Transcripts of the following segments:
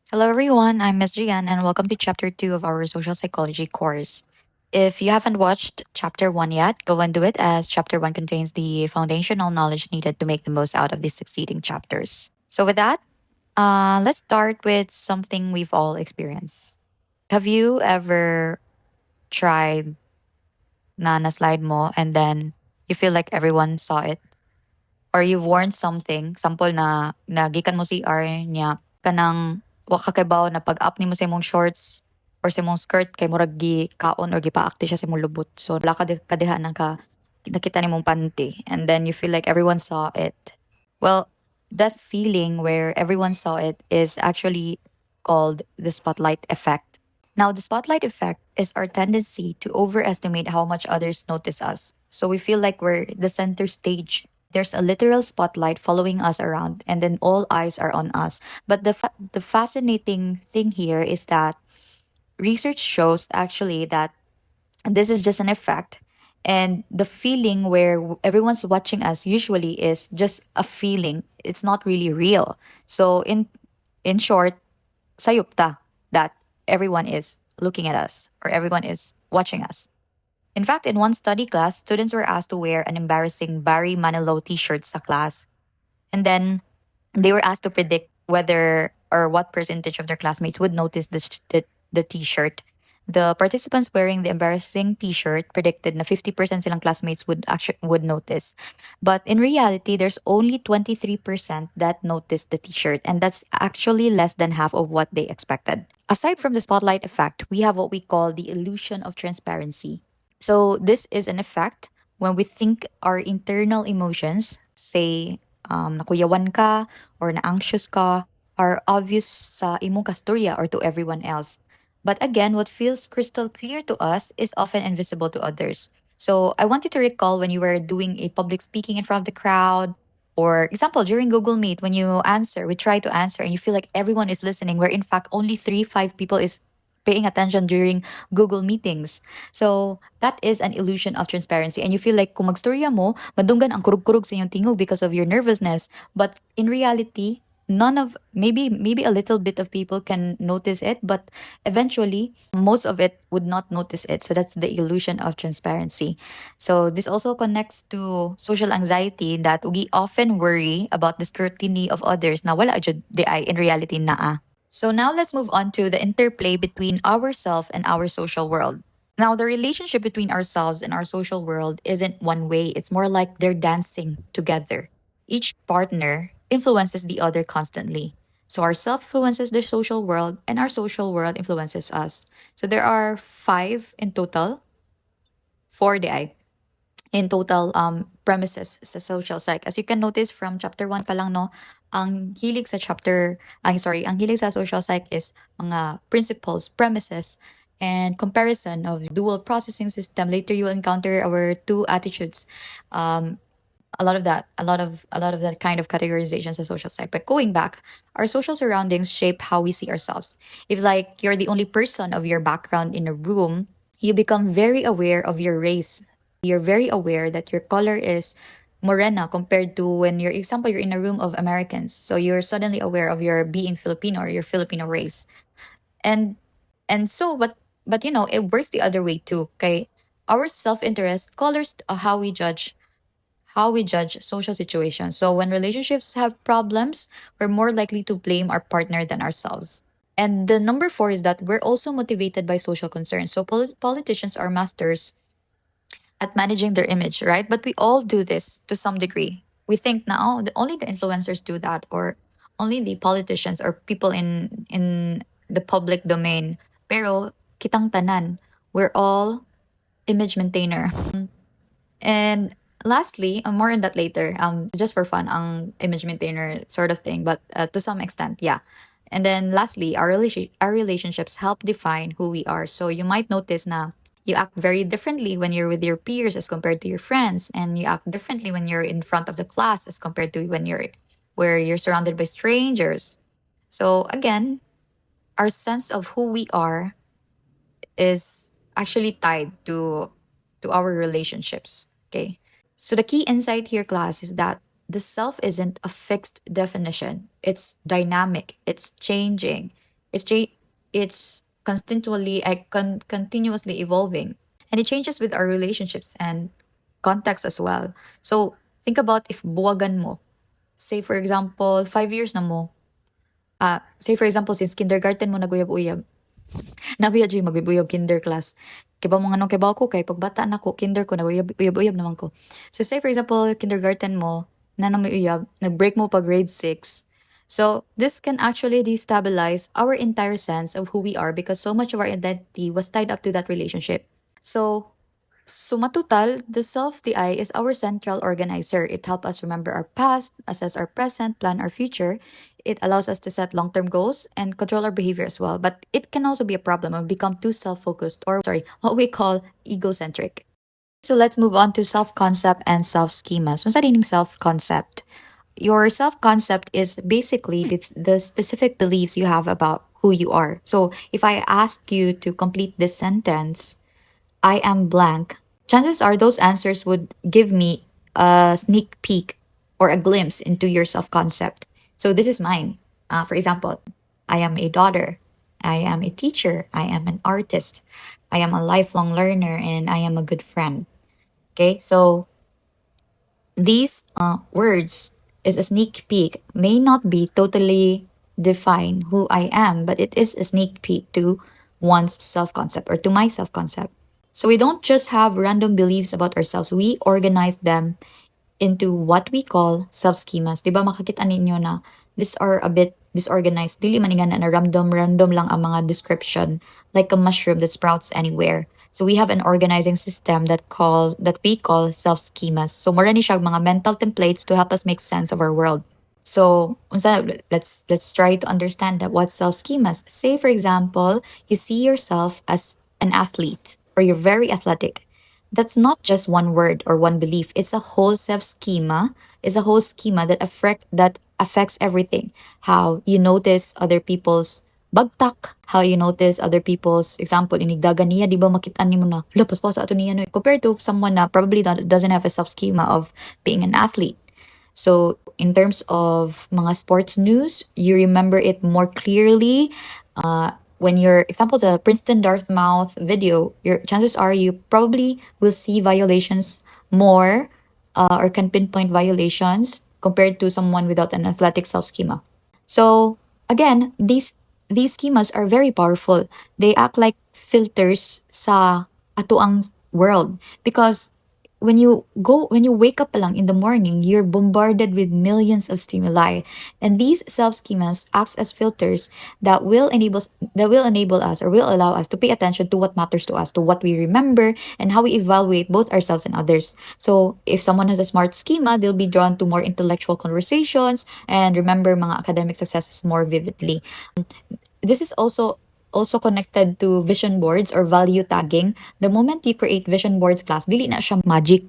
Hello, everyone. I'm Miss Gian, and welcome to Chapter 2 of our Social Psychology course. If you haven't watched Chapter 1 yet, go and do it, as Chapter 1 contains the foundational knowledge needed to make the most out of the succeeding chapters. So, with that, let's start with something we've all experienced. Have you ever tried na slide mo and then you feel like everyone saw it? Or you've worn something, sample na nagikan mo CR niya, kanang wa ka kaybaw na pag-up nimo sa imong shorts or sa imong skirt kay murag kaon or gipaakti siya sa imong lubot. So wala ka kadiha nang nakita nimong panty and then you feel like everyone saw it. Well, that feeling where everyone saw it is actually called the spotlight effect. Now, the spotlight effect is our tendency to overestimate how much others notice us. So we feel like we're the center stage. There's a literal spotlight following us around, and then all eyes are on us. But the fascinating thing here is that research shows actually that this is just an effect. And the feeling where everyone's watching us usually is just a feeling. It's not really real. So in short, sayupta that everyone is looking at us or everyone is watching us. In fact, in one study class, students were asked to wear an embarrassing Barry Manilow t-shirt sa class. And then they were asked to predict whether or what percentage of their classmates would notice the t-shirt. The participants wearing the embarrassing t-shirt predicted na 50% silang classmates would notice. But in reality, there's only 23% that noticed the t-shirt, and that's actually less than half of what they expected. Aside from the spotlight effect, we have what we call the illusion of transparency. So this is an effect when we think our internal emotions, say nakuyawan ka or na-anxious ka, are obvious sa imong kasturya or to everyone else. But again, what feels crystal clear to us is often invisible to others. So I want you to recall when you were doing a public speaking in front of the crowd, or example, during Google Meet, when you answer, we try to answer and you feel like everyone is listening, where in fact only three, five people is paying attention during Google meetings. So that is an illusion of transparency. And you feel like kung magstorya mo, madunggan ang kurug-kurug sa inyong tingog because of your nervousness. But in reality, none of maybe a little bit of people can notice it, but eventually most of it would not notice it. So that's the illusion of transparency. So this also connects to social anxiety, that we often worry about the scrutiny of others na wala jud di ay in reality naa. So now let's move on to the interplay between ourself and our social world. Now, the relationship between ourselves and our social world isn't one way, it's more like they're dancing together. Each partner influences the other constantly. So, our self influences the social world, and our social world influences us. So, there are five in total, four di ay, in total premises sa social psych. As you can notice from chapter 1 pa lang, no, ang hilig sa ang hilig sa social psych is mga principles, premises, and comparison of dual processing system. Later you will encounter our two attitudes. A lot of that, a lot of that kind of categorization sa social psych. But going back, our social surroundings shape how we see ourselves. If like you're the only person of your background in a room, you become very aware of your race. You're very aware that your color is morena compared to when you're in a room of Americans. So you're suddenly aware of your being Filipino or your Filipino race. And but it works the other way too. Okay. Our self-interest colors how we judge social situations. So when relationships have problems, we're more likely to blame our partner than ourselves. And the number four is that we're also motivated by social concerns. So politicians are masters at managing their image, right? But we all do this to some degree. We think now that only the influencers do that, or only the politicians or people in the public domain. Pero kitang tanan, we're all image maintainer. And lastly, more on that later, just for fun, ang image maintainer sort of thing, but to some extent, yeah. And then lastly, our relationships help define who we are. So you might notice na you act very differently when you're with your peers as compared to your friends, and you act differently when you're in front of the class as compared to when you're surrounded by strangers. So again, our sense of who we are is actually tied to our relationships. Okay. So the key insight here, class, is that the self isn't a fixed definition. It's dynamic, it's changing, It's cha- it's continuously evolving, and it changes with our relationships and context as well. So think about if buwagan mo, say for example 5 years na mo, say for example since kindergarten mo naguyab-uyab, nabiya dyan magbibuyab kinder class. Kaya ba mga nung kibaw ko kay pagbata na ko, kinder ko, nag-uyab-uyab naman ko. So say for example, kindergarten mo, na nang may uyab, nag-break mo pa grade 6. So this can actually destabilize our entire sense of who we are because so much of our identity was tied up to that relationship. So Suma total, the self, the I, is our central organizer. It helps us remember our past, assess our present, plan our future. It allows us to set long term goals and control our behavior as well. But it can also be a problem when we become too self focused or, what we call egocentric. So let's move on to self concept and self schemas. What's that self concept? Your self concept is basically the specific beliefs you have about who you are. So if I ask you to complete this sentence, I am blank, chances are those answers would give me a sneak peek or a glimpse into your self concept. So this is mine. For example, I am a daughter, I am a teacher, I am an artist, I am a lifelong learner, and I am a good friend. Okay, so these words is a sneak peek, may not be totally define who I am, but it is a sneak peek to one's self concept or to my self concept. So we don't just have random beliefs about ourselves, we organize them into what we call self-schemas. Di ba makakita ninyo na these are a bit disorganized. Dili man nga na random lang ang mga description, like a mushroom that sprouts anywhere. So we have an organizing system that we call self-schemas. So mura ni siya mga mental templates to help us make sense of our world. So let's try to understand that what self schemas. Say for example, you see yourself as an athlete or you're very athletic. That's not just one word or one belief. It's a whole self schema. It's a whole schema that affects everything. How you notice other people's bagtak, how you notice other people's example, inigdagan niya, di ba makita ni mo na, hala, paspas ato niya no. Compared to someone na probably doesn't have a self schema of being an athlete. So in terms of mga sports news, you remember it more clearly. When you're example the Princeton Dartmouth video, your chances are you probably will see violations more or can pinpoint violations compared to someone without an athletic self schema. So again, these schemas are very powerful. They act like filters sa atuang world because when you wake up lang in the morning, you're bombarded with millions of stimuli, and these self schemas acts as filters that will enable us or will allow us to pay attention to what matters to us, to what we remember, and how we evaluate both ourselves and others. So if someone has a smart schema, they'll be drawn to more intellectual conversations and remember mga academic successes more vividly. This is also connected to vision boards or value tagging. The moment you create vision boards class, dili na siya magic.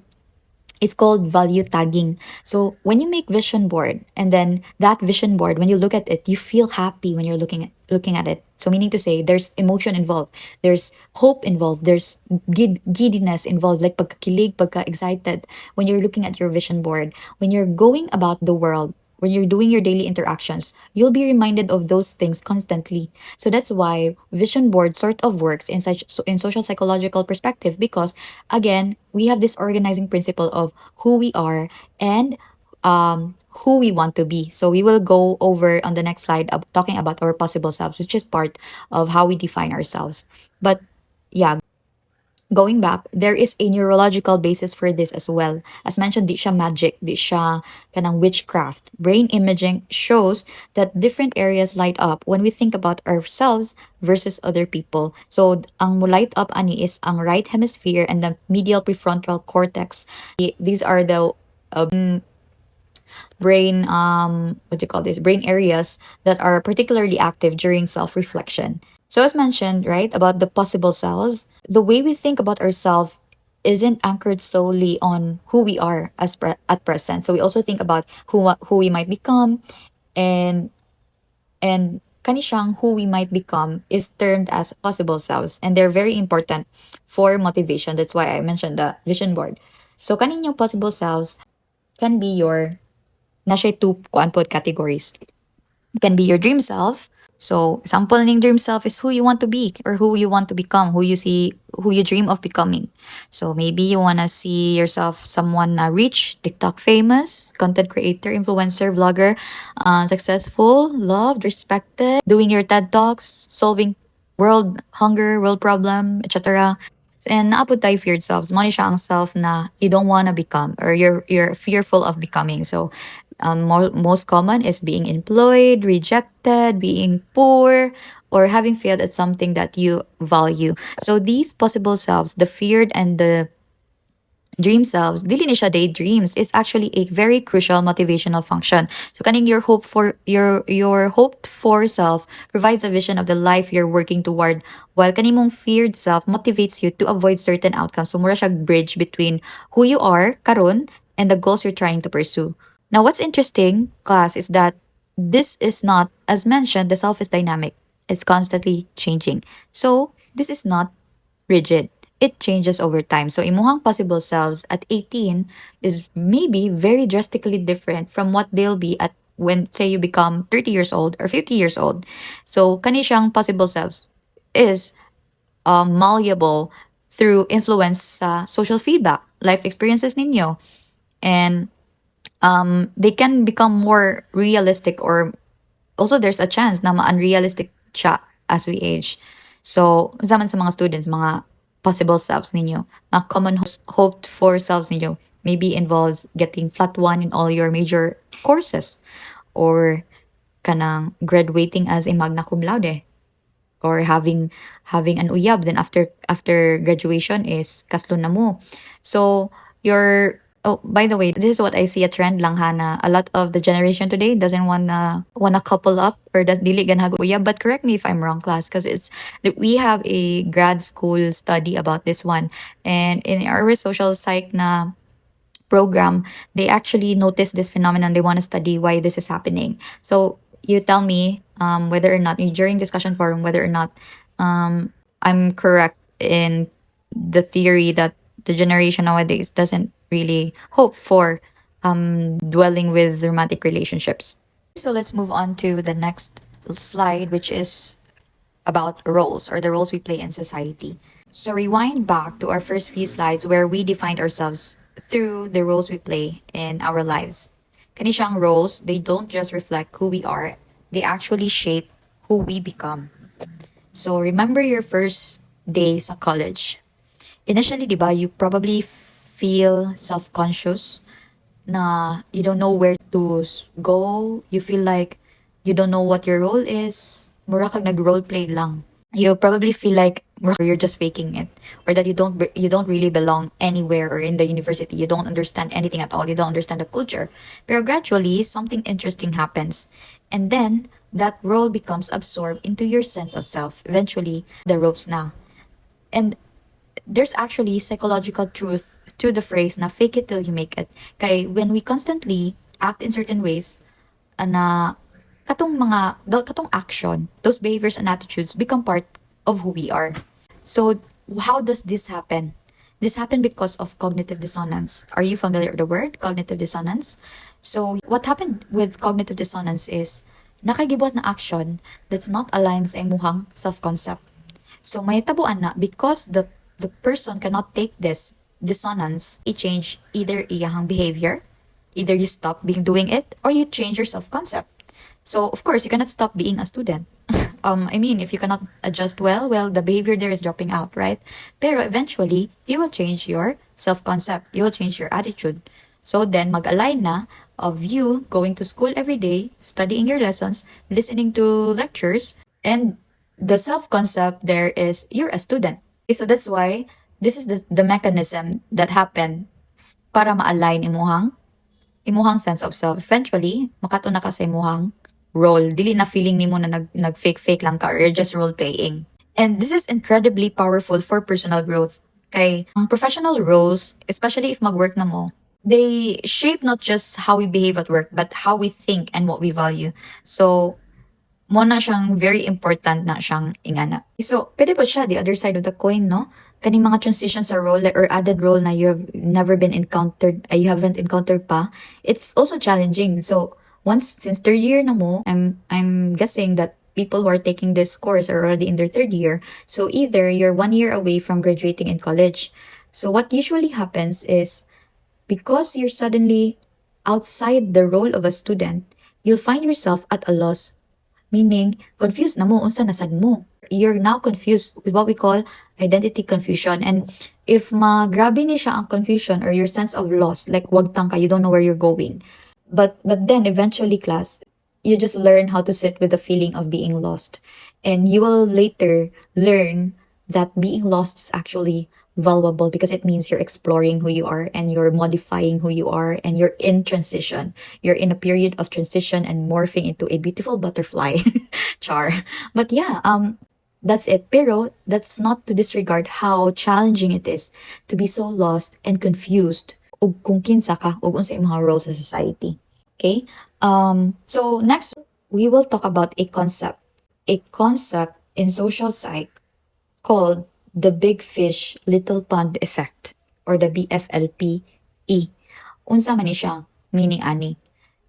It's called value tagging. So when you make vision board and then that vision board, when you look at it, you feel happy when you're looking at it. So meaning to say there's emotion involved, there's hope involved, there's giddiness involved, like pagkakilig, pagka-excited when you're looking at your vision board. When you're going about the world, when you're doing your daily interactions, you'll be reminded of those things constantly. So that's why vision board sort of works in social psychological perspective because again, we have this organizing principle of who we are and who we want to be. So we will go over on the next slide talking about our possible selves, which is part of how we define ourselves. But yeah, going back, there is a neurological basis for this as well. As mentioned, di siya magic, di siya kanang witchcraft. Brain imaging shows that different areas light up when we think about ourselves versus other people. So, ang mo light up ani is ang right hemisphere and the medial prefrontal cortex. These are the brain what do you call this brain areas that are particularly active during self-reflection. So as mentioned, right, about the possible selves, the way we think about ourselves isn't anchored solely on who we are at present. So we also think about who we might become, and kanishang who we might become is termed as possible selves, and they're very important for motivation. That's why I mentioned the vision board. So kaninyong possible selves can be your na siya two kuan pod categories. It can be your dream self. So, example ning dream self is who you want to be or who you want to become, who you dream of becoming. So, maybe you want to see yourself someone rich, TikTok famous, content creator, influencer, vlogger, successful, loved, respected, doing your TED Talks, solving world hunger, world problem, etc. And naapod tayo feared selves. Mo ni siya ang self na you don't wanna become or you're fearful of becoming. So, most common is being employed, rejected, being poor, or having failed at something that you value. So these possible selves, the feared and the dream selves, dili ni siya daydreams, is actually a very crucial motivational function. So kaning your hoped for self provides a vision of the life you're working toward, while kanimong feared self motivates you to avoid certain outcomes. So mura siya bridge between who you are karon and the goals you're trying to pursue. Now what's interesting, class, is that this is not, as mentioned, the self is dynamic. It's constantly changing. So this is not rigid. It changes over time. So imuhang possible selves at 18 is maybe very drastically different from what they'll be at when, say, you become 30 years old or 50 years old. So kani siyang possible selves is malleable through influence sa social feedback, life experiences ninyo, and they can become more realistic, or also there's a chance na ma-unrealistic siya as we age. So, zaman sa mga students, mga possible selves ninyo, mga common hoped for selves ninyo, maybe involves getting flat one in all your major courses, or kanang graduating as a magna cum laude, or having an uyab, then after graduation is kaslo na mo. So your oh, by the way, this is what I see a trend lang ha, na a lot of the generation today doesn't wanna couple up or that dili ganhag uyab. But correct me if I'm wrong, class, because it's that we have a grad school study about this one, and in our social psych na program, they actually notice this phenomenon. They want to study why this is happening. So you tell me whether or not during discussion forum, whether or not I'm correct in the theory that the generation nowadays doesn't really hope for dwelling with romantic relationships. So let's move on to the next slide, which is about roles, or the roles we play in society. So rewind back to our first few slides where we defined ourselves through the roles we play in our lives. Kani siyang roles, they don't just reflect who we are, they actually shape who we become. So remember your first day sa college. Initially, di ba, you probably feel self-conscious na you don't know where to go. You feel like you don't know what your role is. Mura kag nag-role play lang. You probably feel like you're just faking it, or that you don't really belong anywhere, or in the university you don't understand anything at all. You don't understand the culture. But gradually something interesting happens, and then that role becomes absorbed into your sense of self. Eventually, the ropes na. And there's actually psychological truth to the phrase na fake it till you make it. Kay when we constantly act in certain ways, na katong action, those behaviors and attitudes become part of who we are. So how does this happen? This happened because of cognitive dissonance. Are you familiar with the word cognitive dissonance? So what happened with cognitive dissonance is nakagibot na action that's not aligned sa imuhang self-concept. So may tabuan na because the person cannot take this dissonance, i-change either iyahang behavior, either you stop doing it, or you change your self-concept. So of course you cannot stop being a student. I mean, if you cannot adjust well, the behavior there is dropping out, right? Pero eventually, you will change your self-concept. You will change your attitude. So then, mag-align na of you going to school every day, studying your lessons, listening to lectures, and the self-concept there is you're a student. So that's why this is the mechanism that happened para ma-align imuhang sense of self. Eventually, makatuna ka sa imuhang role. Dili na feeling nimo na nag-fake lang ka, or you're just role playing. And this is incredibly powerful for personal growth. Kay ang professional roles, especially if mag-work na mo, they shape not just how we behave at work, but how we think and what we value. So, mo na siyang very important na siyang ingana. So, pwede po siya, the other side of the coin, no? Kaning mga transitions sa role or added role na you haven't encountered pa, it's also challenging. So, since third year na mo, I'm guessing that people who are taking this course are already in their third year. So either you're 1 year away from graduating in college. So what usually happens is because you're suddenly outside the role of a student, you'll find yourself at a loss. Meaning, confused na mo unsa nasad mo. You're now confused with what we call identity confusion. And if grabe ni siya ang confusion or your sense of loss, like wagtang ka, you don't know where you're going. But then eventually, class, you just learn how to sit with the feeling of being lost. And you will later learn that being lost is actually valuable because it means you're exploring who you are and you're modifying who you are and you're in transition. You're in a period of transition and morphing into a beautiful butterfly. Char. But yeah, that's it. Pero that's not to disregard how challenging it is to be so lost and confused ug kung kinsa ka ug unsa imong mga roles sa society. Okay? So next we will talk about a concept in social psych called the big fish little pond effect or the BFLPE. Unsa man ni siya meaning ani.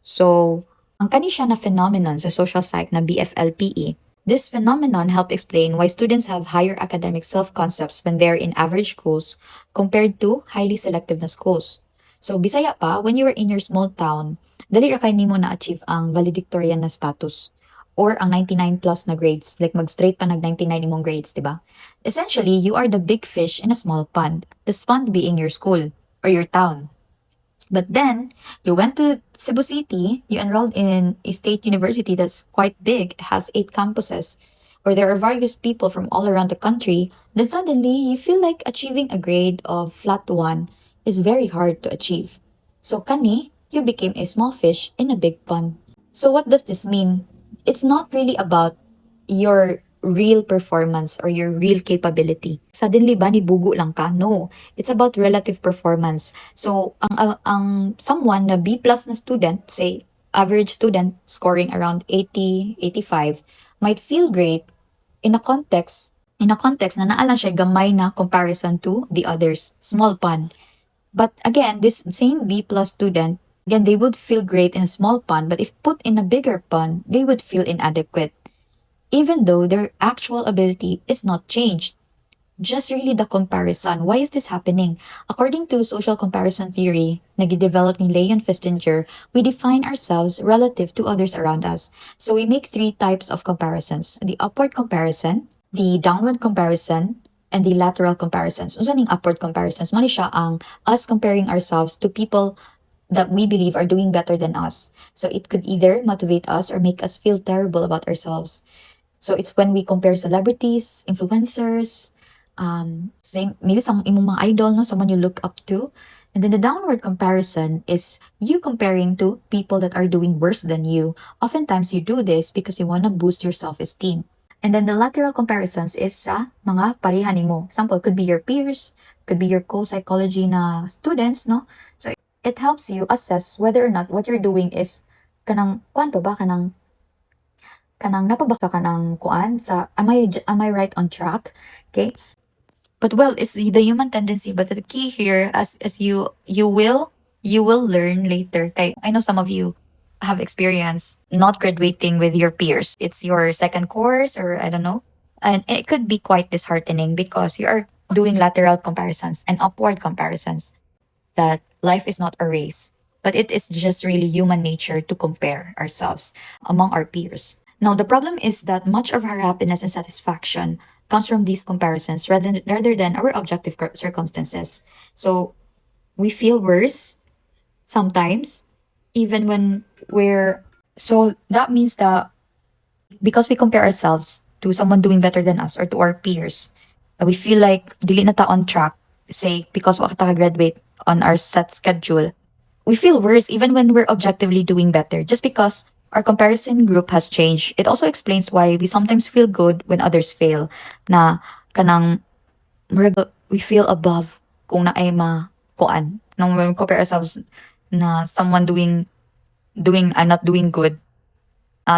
So, ang kani siya na phenomenon sa social psych na BFLPE, this phenomenon helped explain why students have higher academic self-concepts when they're in average schools compared to highly selective na schools. So, Bisaya pa, when you were in your small town, dali ra kay nimo na-achieve ang valedictorian na status or ang 99 plus na grades, like mag-straight pa nag 99 imong grades, di ba? Essentially, you are the big fish in a small pond, the pond being your school or your town. But then, you went to Cebu City, you enrolled in a state university that's quite big, has 8 campuses, where there are various people from all around the country, then suddenly you feel like achieving a grade of flat 1 is very hard to achieve. So kani, you became a small fish in a big pond. So what does this mean? It's not really about your real performance or your real capability. Suddenly ba nibugo lang ka? No. It's about relative performance. So, ang someone na B plus na student, say, average student scoring around 80, 85, might feel great in a context na naa lang siya gamay na comparison to the others, small pond. But again, this same B plus student, again, they would feel great in a small pond, but if put in a bigger pond, they would feel inadequate even though their actual ability is not changed. Just really the comparison. Why is this happening? According to social comparison theory, nag-develop ni Leon Festinger, we define ourselves relative to others around us. So we make 3 types of comparisons. The upward comparison, the downward comparison, and the lateral comparisons. Unsa ning upward comparisons? Mali siya ang us comparing ourselves to people that we believe are doing better than us. So it could either motivate us or make us feel terrible about ourselves. So it's when we compare celebrities, influencers, same maybe some imong mga idol, no, someone you look up to. And then the downward comparison is you comparing to people that are doing worse than you. Oftentimes you do this because you wanna boost your self-esteem. And then the lateral comparisons is sa mga pareha nimo. Example, could be your peers, could be your co-psychology na students, no? So it helps you assess whether or not what you're doing is kanang kuan pa ba kanang napabasa ka ng kuan sa am I right on track? Okay? But well, it's the human tendency, but the key here as you will learn later. Kay I know some of you have experience not graduating with your peers. It's your second course or I don't know. And it could be quite disheartening because you are doing lateral comparisons and upward comparisons that life is not a race, but it is just really human nature to compare ourselves among our peers. Now, the problem is that much of our happiness and satisfaction comes from these comparisons rather than our objective circumstances. So, we feel worse sometimes, even when we're. So, that means that because we compare ourselves to someone doing better than us or to our peers, we feel like dili na ta on track, say, because waka ta graduate on our set schedule. We feel worse even when we're objectively doing better just because our comparison group has changed. It also explains why we sometimes feel good when others fail. Na kanang we feel above kung na ay kuan. Nung when we compare ourselves na someone doing I'm not doing good.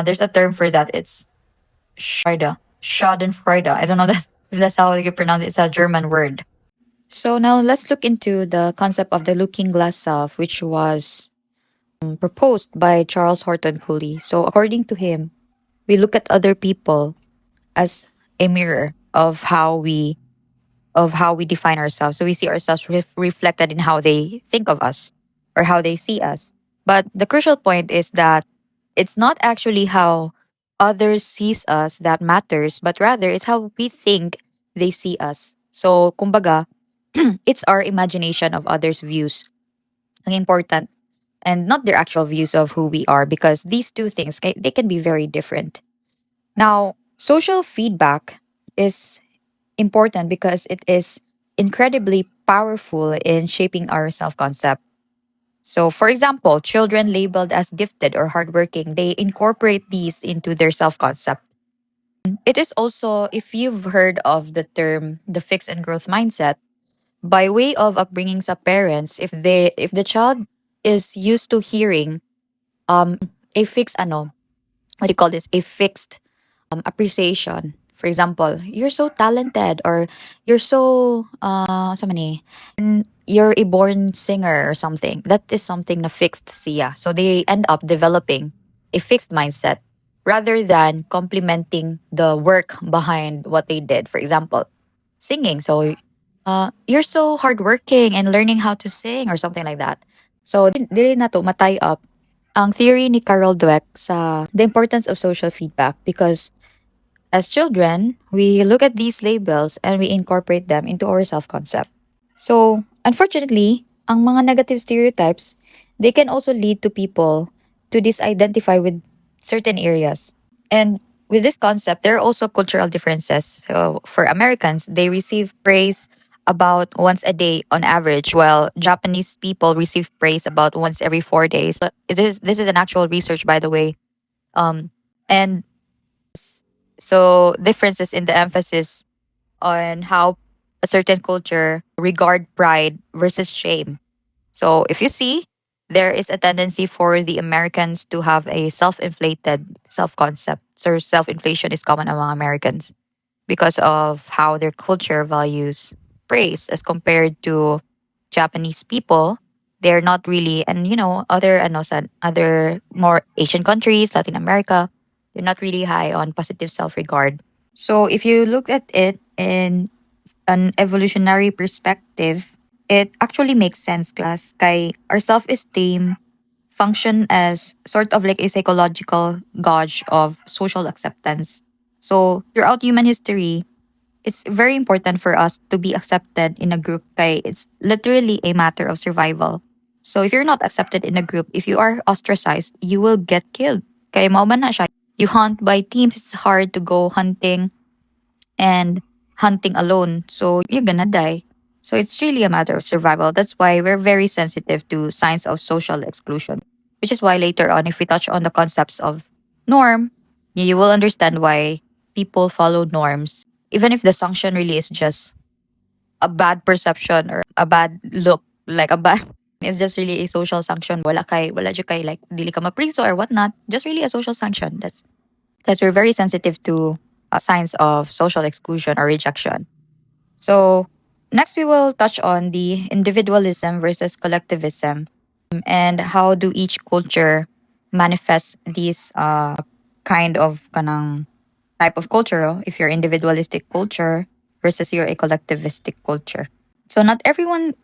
There's a term for that. It's Schadenfreude. I don't know if that's how you pronounce it. It's a German word. So now let's look into the concept of the looking glass self, which was proposed by Charles Horton Cooley. So according to him, we look at other people as a mirror of how we define ourselves. So we see ourselves reflected in how they think of us or how they see us. But the crucial point is that it's not actually how others sees us that matters, but rather it's how we think they see us. So kumbaga, it's our imagination of others' views ang important and not their actual views of who we are because these two things they can be very different. Now, social feedback is important because it is incredibly powerful in shaping our self concept. So, for example, children labeled as gifted or hardworking, they incorporate these into their self concept. It is also, if you've heard of the term the fixed and growth mindset, by way of upbringing sa parents, if the child is used to hearing a fixed what do you call this? A fixed appreciation. For example, you're so talented or you're so sa man eh, you're a born singer or something. That is something na fixed siya. So they end up developing a fixed mindset rather than complementing the work behind what they did. For example, singing. So you're so hardworking and learning how to sing or something like that. So dili na to matay up ang theory ni Carol Dweck sa the importance of social feedback because as children, we look at these labels and we incorporate them into our self-concept. So, unfortunately, ang mga negative stereotypes, they can also lead to people to disidentify with certain areas. And with this concept, there are also cultural differences. So, for Americans, they receive praise about once a day on average, while Japanese people receive praise about once every 4 days. So this is an actual research, by the way. And so differences in the emphasis on how a certain culture regard pride versus shame. So if you see, there is a tendency for the Americans to have a self-inflated self-concept. So self-inflation is common among Americans because of how their culture values praise as compared to Japanese people. They're not really, and other other more Asian countries, Latin America, they're not really high on positive self-regard. So if you look at it in an evolutionary perspective, it actually makes sense class kay our self-esteem function as sort of like a psychological gauge of social acceptance. So throughout human history, it's very important for us to be accepted in a group kay it's literally a matter of survival. So if you're not accepted in a group, if you are ostracized, you will get killed. Kaya mao man na siya. You hunt by teams, it's hard to go hunting and hunting alone. So you're gonna die. So it's really a matter of survival. That's why we're very sensitive to signs of social exclusion. Which is why later on, if we touch on the concepts of norm, you will understand why people follow norms. Even if the sanction really is just a bad perception or a bad look, like a bad it's just really a social sanction. Wala jud kay like dili ka mapriso or whatnot. Just really a social sanction. That's because we're very sensitive to signs of social exclusion or rejection. So, next we will touch on the individualism versus collectivism and how do each culture manifest these kind of kanang type of culture if you're individualistic culture versus you're a collectivistic culture. So not everyone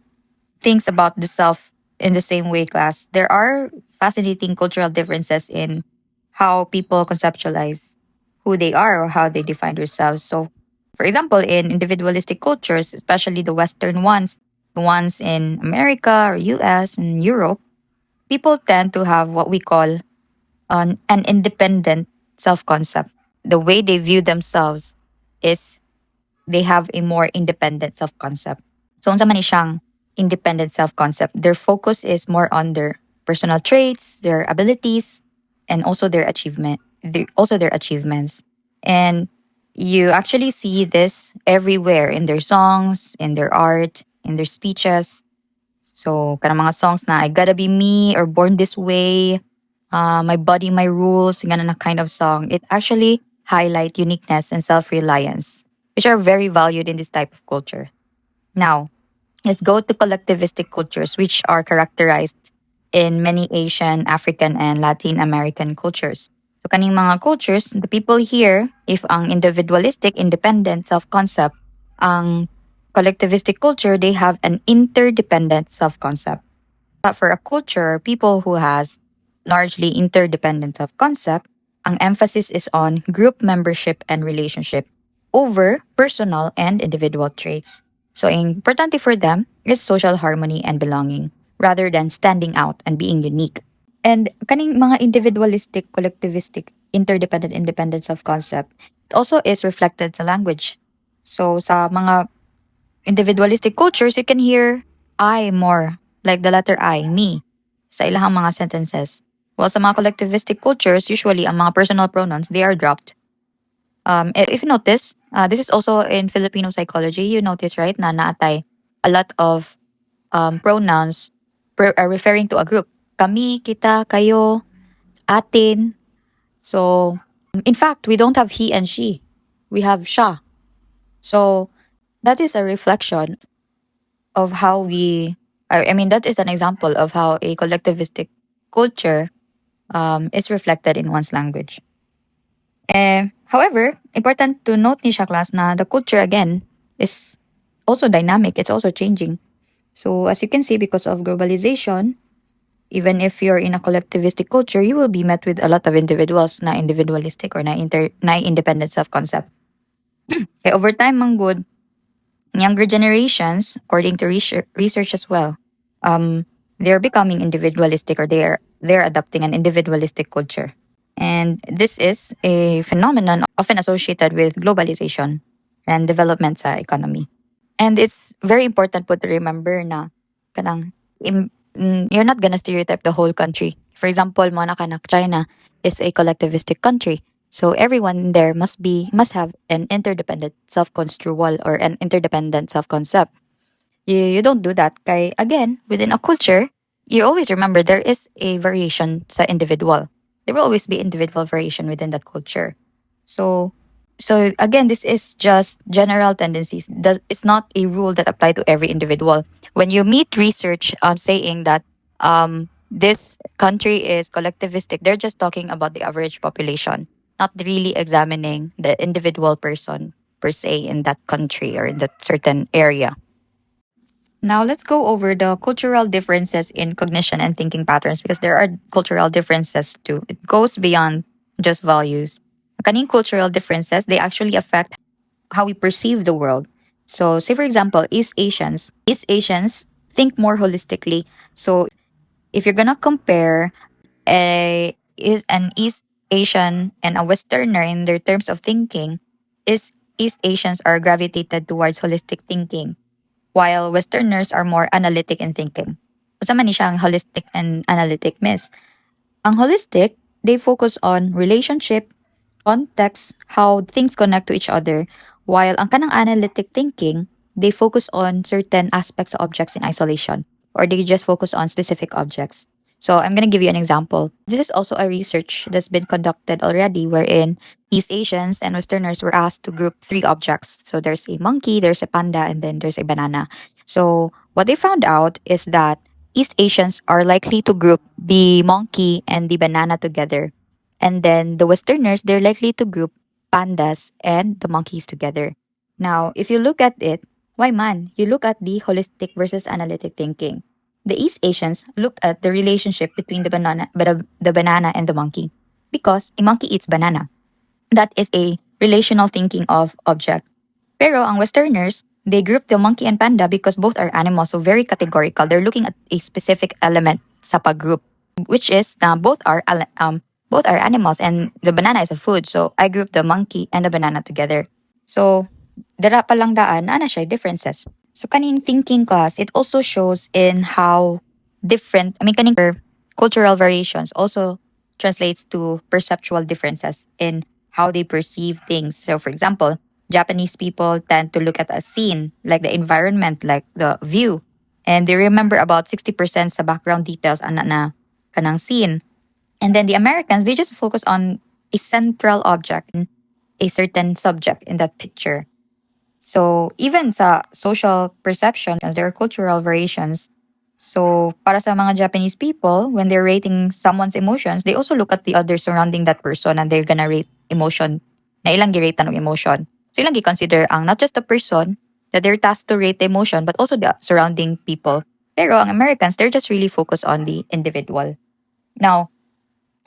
thinks about the self in the same way, class. There are fascinating cultural differences in how people conceptualize who they are or how they define themselves. So, for example, in individualistic cultures, especially the Western ones, the ones in America or US and Europe, people tend to have what we call an independent self concept. The way they view themselves is they have a more independent self concept. So unsa man ni siyang independent self-concept, their focus is more on their personal traits, their abilities, and also their achievements. And you actually see this everywhere in their songs, in their art, in their speeches. So kanang mga songs na I gotta be me or born this way, my body, my rules, ganun na kind of song. It actually highlight uniqueness and self-reliance, which are very valued in this type of culture. Now, let's go to collectivistic cultures, which are characterized in many Asian, African, and Latin American cultures. So kaning mga cultures, the people here, if ang individualistic, independent self-concept, ang collectivistic culture, they have an interdependent self-concept. But for a culture, people who has largely interdependent self-concept, ang emphasis is on group membership and relationship over personal and individual traits. So importante for them is social harmony and belonging rather than standing out and being unique. And kaning mga individualistic, collectivistic, interdependent, independent self-concept, it also is reflected sa language. So sa mga individualistic cultures, you can hear I more, like the letter I, me, sa ilahang mga sentences. While sa mga collectivistic cultures, usually ang mga personal pronouns, they are dropped. If you notice, this is also in Filipino psychology, you notice, right, na naatay a lot of pronouns referring to a group. Kami, kita, kayo, atin. So, in fact, we don't have he and she. We have siya. So, that is a reflection of how that is an example of how a collectivistic culture is reflected in one's language. However, important to note ni siya class na the culture again is also dynamic. It's also changing. So as you can see, because of globalization, even if you're in a collectivistic culture, you will be met with a lot of individuals na individualistic or na independent self-concept. Kaya over time, mang good, younger generations, according to research as well, they're becoming individualistic or they're adopting an individualistic culture. And this is a phenomenon often associated with globalization and development sa economy. And it's very important po to remember na kanang you're not gonna stereotype the whole country. For example, mo na kanak China is a collectivistic country. So everyone there must have an interdependent self-construal or an interdependent self-concept. You don't do that. Kay again, within a culture, you always remember there is a variation sa individual. There will always be individual variation within that culture. So again, this is just general tendencies. It's not a rule that apply to every individual. When you meet research saying that this country is collectivistic, they're just talking about the average population, not really examining the individual person per se in that country or in that certain area. Now let's go over the cultural differences in cognition and thinking patterns because there are cultural differences too. It goes beyond just values. Kaning cultural differences, they actually affect how we perceive the world. So say for example, East Asians think more holistically. So if you're gonna compare an East Asian and a Westerner in their terms of thinking, is East Asians are gravitated towards holistic thinking while Westerners are more analytic in thinking. Usa man ni siyang holistic and analytic, miss. Ang holistic, they focus on relationship, context, how things connect to each other, while ang kanang analytic thinking, they focus on certain aspects of objects in isolation, or they just focus on specific objects. So I'm gonna give you an example. This is also a research that's been conducted already wherein East Asians and Westerners were asked to group three objects. So there's a monkey, there's a panda, and then there's a banana. So what they found out is that East Asians are likely to group the monkey and the banana together. And then the Westerners, they're likely to group pandas and the monkeys together. Now, if you look at it, why man? You look at the holistic versus analytic thinking. The East Asians looked at the relationship between the banana and the monkey because a monkey eats banana. That is a relational thinking of object. Pero ang Westerners, they group the monkey and panda because both are animals, so very categorical. They're looking at a specific element sa pag-group, which is na both are animals and the banana is a food. So I group the monkey and the banana together. So dara pa lang daan ana siya differences. So kaning thinking class, it also shows in how different, kaning cultural variations also translates to perceptual differences in how they perceive things. So for example, Japanese people tend to look at a scene, like the environment, like the view, and they remember about 60% sa background details ana na kanang scene. And then the Americans, they just focus on a central object, a certain subject in that picture. So even sa social perception, there are cultural variations. So, para sa mga Japanese people, when they're rating someone's emotions, they also look at the other surrounding that person and they're gonna rate emotion na ilang gi-rate ng emotion. So, ilang gi-consider ang not just the person that they're tasked to rate the emotion, but also the surrounding people. Pero ang Americans, they're just really focused on the individual. Now,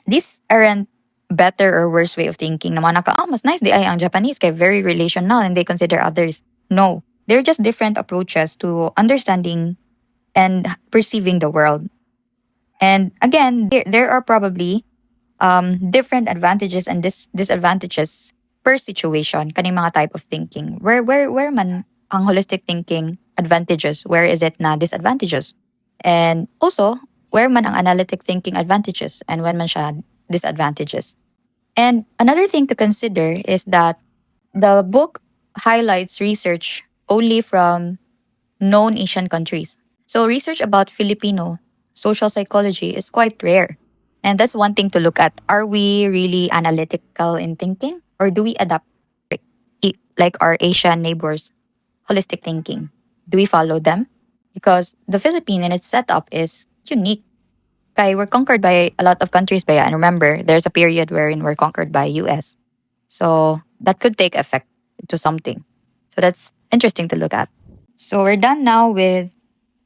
these aren't better or worse way of thinking na mga mas nice di ay ang Japanese kay very relational and they consider others. No, they're just different approaches to understanding and perceiving the world. And again, there are probably different advantages and disadvantages per situation kaning mga type of thinking. Where man ang holistic thinking advantages, where is it na disadvantages? And also, where man ang analytic thinking advantages and when man siya disadvantages. And another thing to consider is that the book highlights research only from known Asian countries. So research about Filipino social psychology is quite rare. And that's one thing to look at. Are we really analytical in thinking? Or do we adapt like our Asian neighbors' holistic thinking? Do we follow them? Because the Philippines in its setup is unique. Kaya we're conquered by a lot of countries ba yan? And remember, there's a period wherein we're conquered by US. So that could take effect to something. So that's interesting to look at. So we're done now with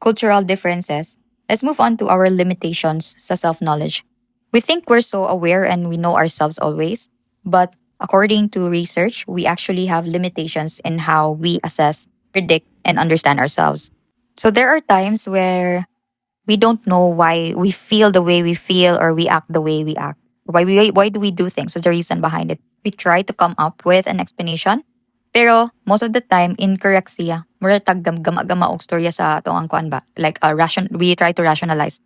cultural differences. Let's move on to our limitations sa self-knowledge. We think we're so aware and we know ourselves always, but according to research, we actually have limitations in how we assess, predict, and understand ourselves. So there are times where we don't know why we feel the way we feel or we act the way we act. Why do we do things? What's the reason behind it? We try to come up with an explanation, pero most of the time incorrect siya. Mura tag gama og storya sa ato ang kuan ba. Like we try to rationalize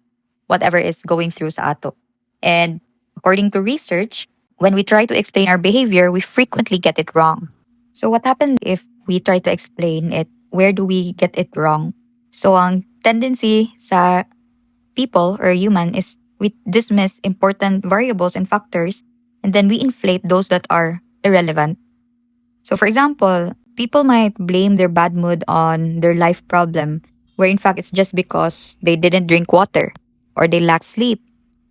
whatever is going through sa ato. And according to research, when we try to explain our behavior, we frequently get it wrong. So what happens if we try to explain it? Where do we get it wrong? So ang tendency sa people or human is we dismiss important variables and factors and then we inflate those that are irrelevant. So for example, people might blame their bad mood on their life problem, where in fact it's just because they didn't drink water or they lack sleep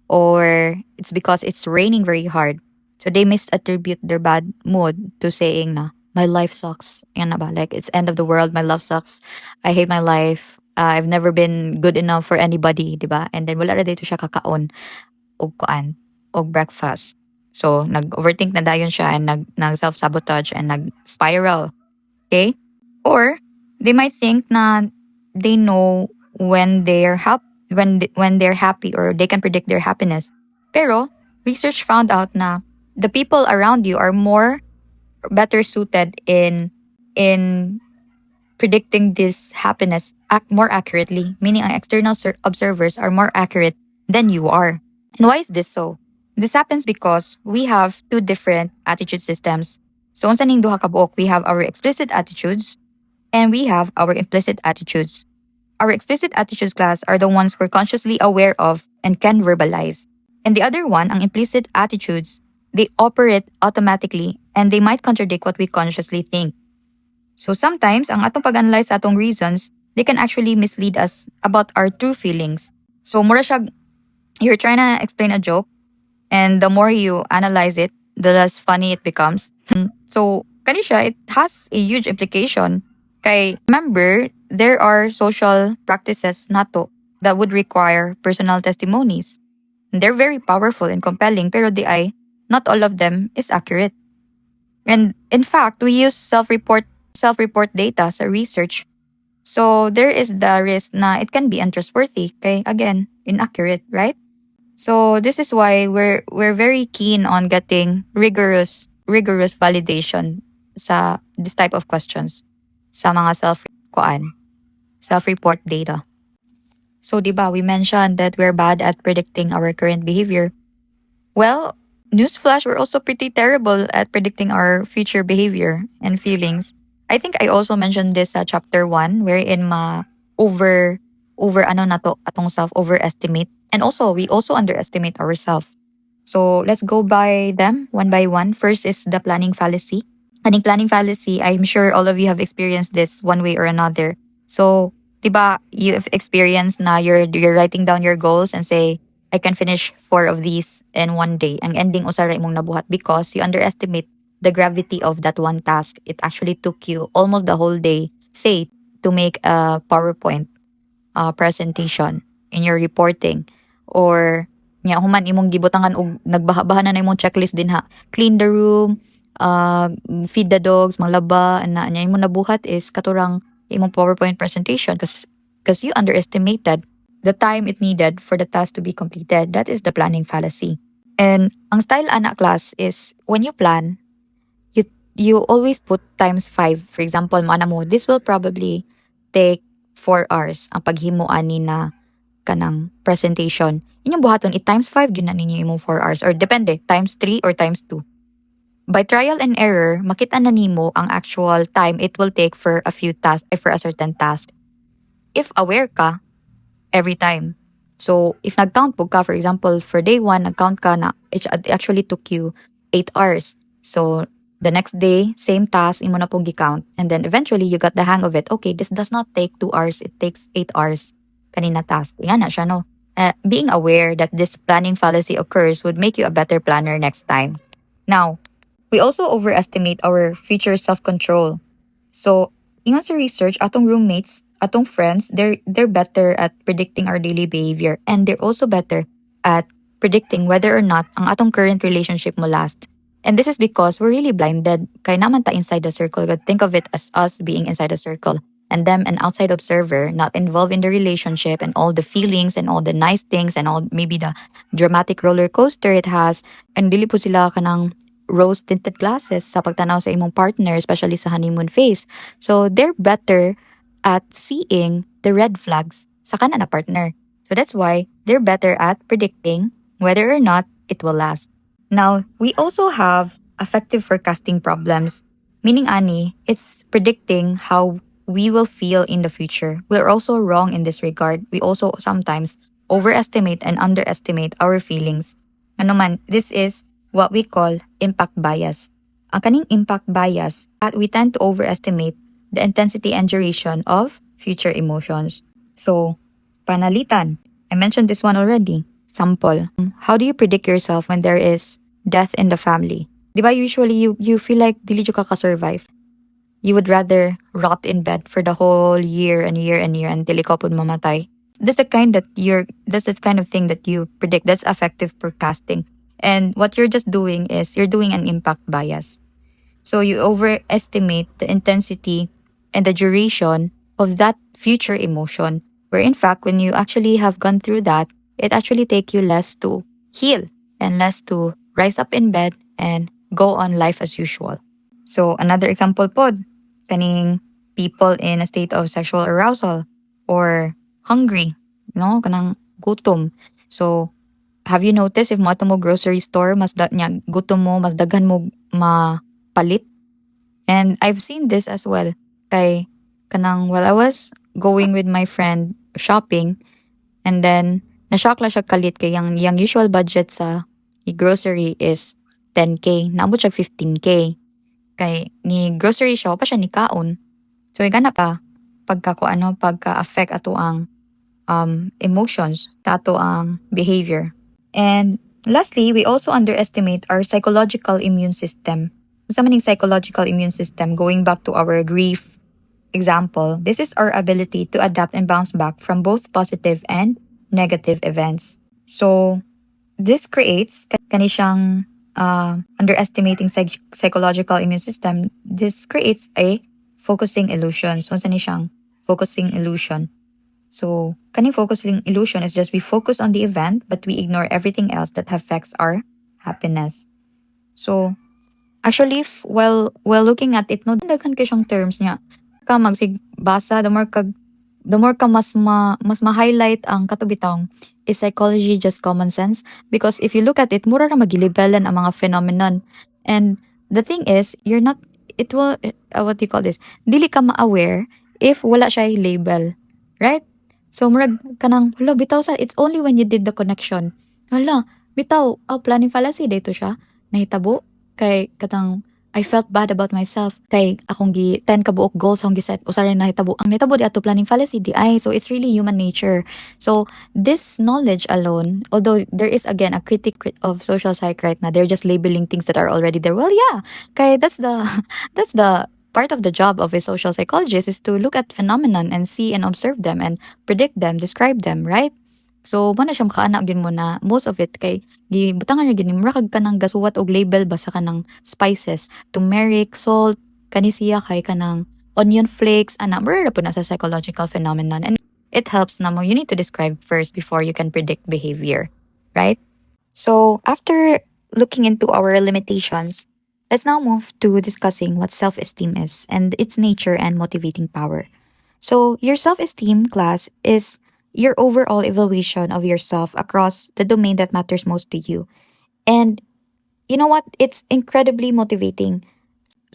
or it's because it's raining very hard. So they misattribute their bad mood to saying na, my life sucks. Yan na ba? Like, it's end of the world. My life sucks. I hate my life. I've never been good enough for anybody, di ba? And then wala na dito siya kakaon og kuan, og breakfast. So, nag-overthink na dayon siya and nag self-sabotage and nag-spiral. Okay? Or, they might think na they know when they're when they're happy or they can predict their happiness. Pero, research found out na the people around you are better suited in predicting this happiness more accurately, meaning ang external observers are more accurate than you are. And why is this so? This happens because we have two different attitude systems. So unsa ning duha ka buok, we have our explicit attitudes and we have our implicit attitudes. Our explicit attitudes class are the ones we're consciously aware of and can verbalize. And the other one, ang implicit attitudes, they operate automatically and they might contradict what we consciously think. So sometimes, ang atong pag-analyze sa atong reasons, they can actually mislead us about our true feelings. So mura siya, you're trying to explain a joke, and the more you analyze it, the less funny it becomes. So, kani siya, it has a huge implication. Kay, remember, there are social practices nato that would require personal testimonies. They're very powerful and compelling, pero not all of them is accurate. And in fact, we use self-report data sa research. So there is the risk na it can be untrustworthy. Okay, again, inaccurate, right? So this is why we're very keen on getting rigorous validation sa this type of questions sa mga self-report data. So diba, we mentioned that we're bad at predicting our current behavior. Well, newsflash, we're also pretty terrible at predicting our future behavior and feelings. I think I also mentioned this sa chapter 1 wherein over atong self overestimate, and also we also underestimate ourselves. So let's go by them one by one. First is the planning fallacy. Planning fallacy, I'm sure all of you have experienced this one way or another. So Diba, you've experienced na you're writing down your goals and say, I can finish 4 of these in one day. Ang ending usara imong nabuhat because you underestimate the gravity of that one task. It actually took you almost the whole day, say, to make a PowerPoint presentation in your reporting. Or nya human imong gibutangan og nagbaha-baha na imong checklist din ha. Clean the room, feed the dogs, manglaba, na nya imong nabuhat is katurang imong PowerPoint presentation because you underestimated the time it needed for the task to be completed. That is the planning fallacy. And ang style ana class is when you plan, you you always put times 5. For example, mo ana mo, this will probably take 4 hours ang paghimo ani na kanang presentation. Inyong buhaton i-times 5 gyud na ninyo imong 4 hours or depende, times 3 or times 2. By trial and error, makita na nimo ang actual time it will take for a few tasks, for a certain task. If aware ka every time. So, if nag-count po ka, for example, for day 1, nag-count ka na it actually took you 8 hours. So, the next day, same task, imo na pong gi-count. And then eventually, you got the hang of it. Okay, this does not take 2 hours, it takes 8 hours. Kanina task. Yan na siya, no? Being aware that this planning fallacy occurs would make you a better planner next time. Now, we also overestimate our future self-control. So, ingon sa research, atong roommates, atong friends, they're better at predicting our daily behavior and they're also better at predicting whether or not ang atong current relationship mo last. And this is because we're really blinded. Kaya naman ta inside the circle. But think of it as us being inside the circle and them an outside observer, not involved in the relationship and all the feelings and all the nice things and all maybe the dramatic roller coaster it has. And dili po sila kanang rose tinted glasses sa pagtanaw sa imong partner, especially sa honeymoon phase. So they're better at seeing the red flags sa kana na partner. So that's why they're better at predicting whether or not it will last. Now, we also have affective forecasting problems, meaning ani, it's predicting how we will feel in the future. We're also wrong in this regard. We also sometimes overestimate and underestimate our feelings. Ano man, this is what we call impact bias. Ang kaning impact bias, at we tend to overestimate the intensity and duration of future emotions. So, panalitan. I mentioned this one already. Sample. How do you predict yourself when there is death in the family? Diba usually you feel like dili jud ka survive. You would rather rot in bed for the whole year and year and year until ikaw pud mamatay. That's the kind of thing that you predict. That's affective forecasting. And what you're just doing is you're doing an impact bias. So you overestimate the intensity and the duration of that future emotion, where in fact, when you actually have gone through that, it actually take you less to heal and less to rise up in bed and go on life as usual. So another example pod, kaning people in a state of sexual arousal or hungry, no, kanang gutom. So have you noticed if mo ato mo grocery store, mas gutom mo, mas daghan mo mapalit? And I've seen this as well. Kay kanang while I was going with my friend shopping, and then na-shock la siya kalit kay yung usual budget sa grocery is 10K. Naabot siya 15K. Kay ni grocery siya, pa siya ni kaon. So igana pa pagka-affect ato ang emotions sa ato ang behavior. And lastly, we also underestimate our psychological immune system. Sa maning psychological immune system, going back to our grief example, this is our ability to adapt and bounce back from both positive and negative events. So, this creates kanishang underestimating psychological immune system. This creates a focusing illusion. So, saan siyang focusing illusion? So, kaning focusing illusion is just we focus on the event but we ignore everything else that affects our happiness. So, actually, while looking at it, no, daghan kay siyang terms niya. Ka magsigbasa, the more ka mas ma-highlight ang katubitang is psychology just common sense. Because if you look at it, mura na magilibelan ang mga phenomenon. And the thing is, you're not, it will, what do you call this? Dili ka ma-aware if wala siya label. Right? So, murag kanang, hala, bitaw sa, it's only when you did the connection. Hala, bitaw, planning fallacy, dito siya. Nahitabo, kay katang I felt bad about myself. Kay akong gi 10 kabuok goals akong giset usaray na hitabo. Ang nahitabo di ato planning fallacy di ay. So it's really human nature. So this knowledge alone, although there is again a critic of social psych right now, they're just labeling things that are already there. Well, yeah. Kay that's the that's the part of the job of a social psychologist is to look at phenomenon and see and observe them and predict them, describe them, right? So, mo na siyang kaana gyud mo na most of it kay gibutangan ra gyud ni mura kag kanang gasuwat og label ba sa kanang spices, turmeric, salt, kani siya kay kanang onion flakes ana mura ra pud na sa psychological phenomenon and it helps na mo you need to describe first before you can predict behavior, right? So, after looking into our limitations, let's now move to discussing what self-esteem is and its nature and motivating power. So, your self esteem class is your overall evaluation of yourself across the domain that matters most to you. And you know what? It's incredibly motivating.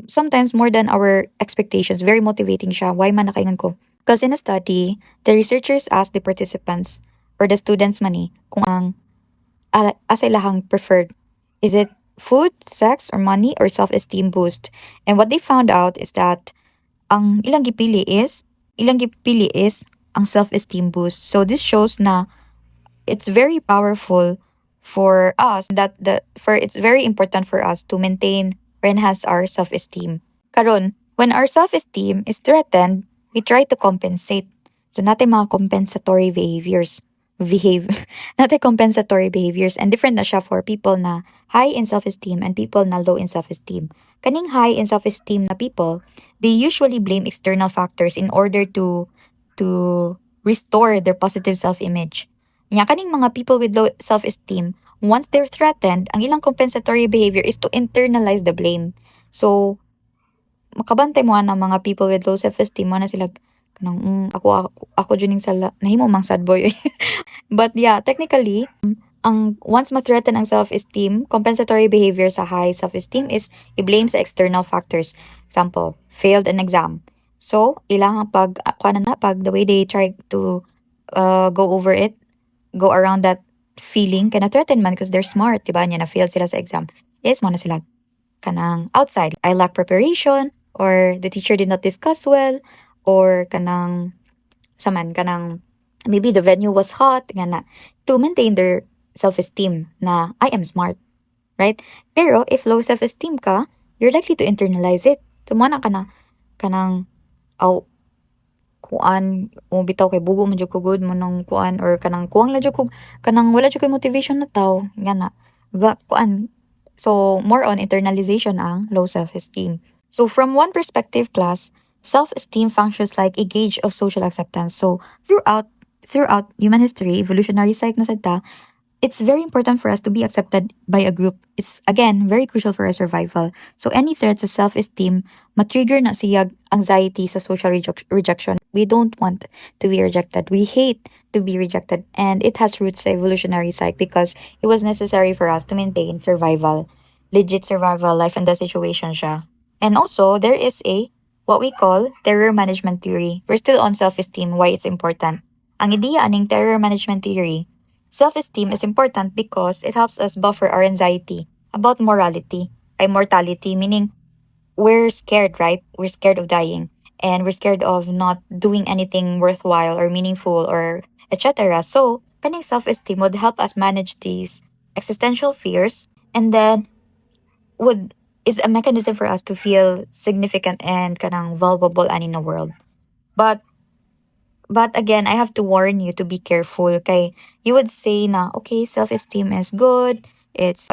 Sometimes more than our expectations. Very motivating siya. Why man nakaingan ko? Because in a study, the researchers asked the participants or the students mani kung ang asa ilahang preferred. Is it food, sex, or money, or self-esteem boost? And what they found out is that ang ilang gipili is ang self-esteem boost. So this shows na it's very powerful for us that the for it's very important for us to maintain or enhance our self-esteem. Karon, when our self-esteem is threatened, we try to compensate. So natin mga compensatory behaviors. Behave. natin compensatory behaviors and different na siya for people na high in self-esteem and people na low in self-esteem. Kaning high in self-esteem na people, they usually blame external factors in order to restore their positive self-image. Nya kaning mga people with low self-esteem, once they're threatened, ang ilang compensatory behavior is to internalize the blame. So, makabantay mo na mga people with low self-esteem mo na sila kanang ako juning sala nahimo mang sad boy. But yeah, technically, ang once ma-threaten ang self-esteem, compensatory behavior sa high self-esteem is i-blame sa external factors. Example, failed an exam. So, ilang pag pag the way they try to go over it, go around that feeling, kaya na-threaten man because they're smart, diba? Nya na-fail sila sa exam. Yes, mo na sila kanang outside. I lack preparation, or the teacher did not discuss well, or kanang saman kanang maybe the venue was hot nga na to maintain their self-esteem na I am smart, right? Pero if low self-esteem ka, you're likely to internalize it. So mo na kanang aw kuan o bitaw kay bugo man jud ko good mo nang kuan or kanang kuwang la jud ko kanang wala jud kay motivation na taw nga na kuan. So more on internalization ang low self-esteem. So from one perspective, class, self-esteem functions like a gauge of social acceptance. So throughout human history, evolutionary psych na sad ta, it's very important for us to be accepted by a group. It's again very crucial for our survival. So any threat sa self-esteem, matrigger na siya anxiety sa social rejection. We don't want to be rejected. We hate to be rejected, and it has roots sa evolutionary psych because it was necessary for us to maintain survival, legit survival, life and death situation siya. And also there is a what we call terror management theory. We're still on self-esteem, why it's important. Ang ideya aning terror management theory, self-esteem is important because it helps us buffer our anxiety about morality, mortality, meaning we're scared, right? We're scared of dying and we're scared of not doing anything worthwhile or meaningful or etc. So, kaning self-esteem would help us manage these existential fears and then would is a mechanism for us to feel significant and kanang valuable in the world. But again, I have to warn you to be careful. Kay you would say na okay, self-esteem is good. It's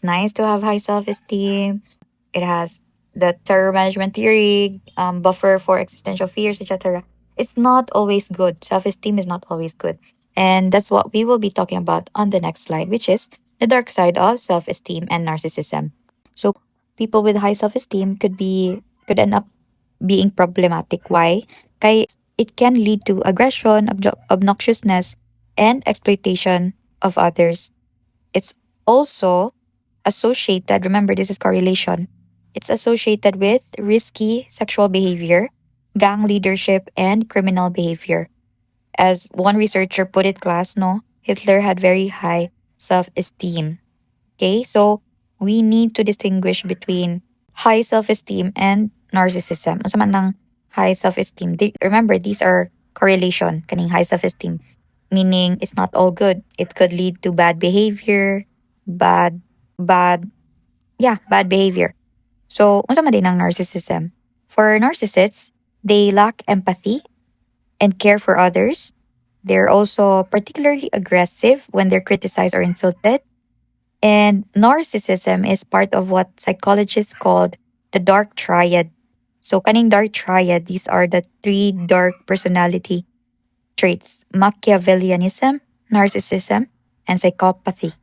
nice to have high self-esteem. It has the terror management theory, buffer for existential fears, etc. It's not always good. Self-esteem is not always good. And that's what we will be talking about on the next slide, which is the dark side of self-esteem and narcissism. So people with high self-esteem could end up being problematic. Why? Kay it can lead to aggression, obnoxiousness, and exploitation of others. It's also associated, remember this is correlation, it's associated with risky sexual behavior, gang leadership, and criminal behavior. As one researcher put it, class, no, Hitler had very high self esteem. Okay, so we need to distinguish between high self-esteem and narcissism. Unsa man ng high self-esteem? Remember, these are correlation kaning high self-esteem, meaning it's not all good. It could lead to bad behavior, bad bad bad behavior. So, unsa man din ang narcissism? For narcissists, they lack empathy and care for others. They're also particularly aggressive when they're criticized or insulted. And narcissism is part of what psychologists called the dark triad. So, kaning dark triad, these are the three dark personality traits: Machiavellianism, narcissism, and psychopathy.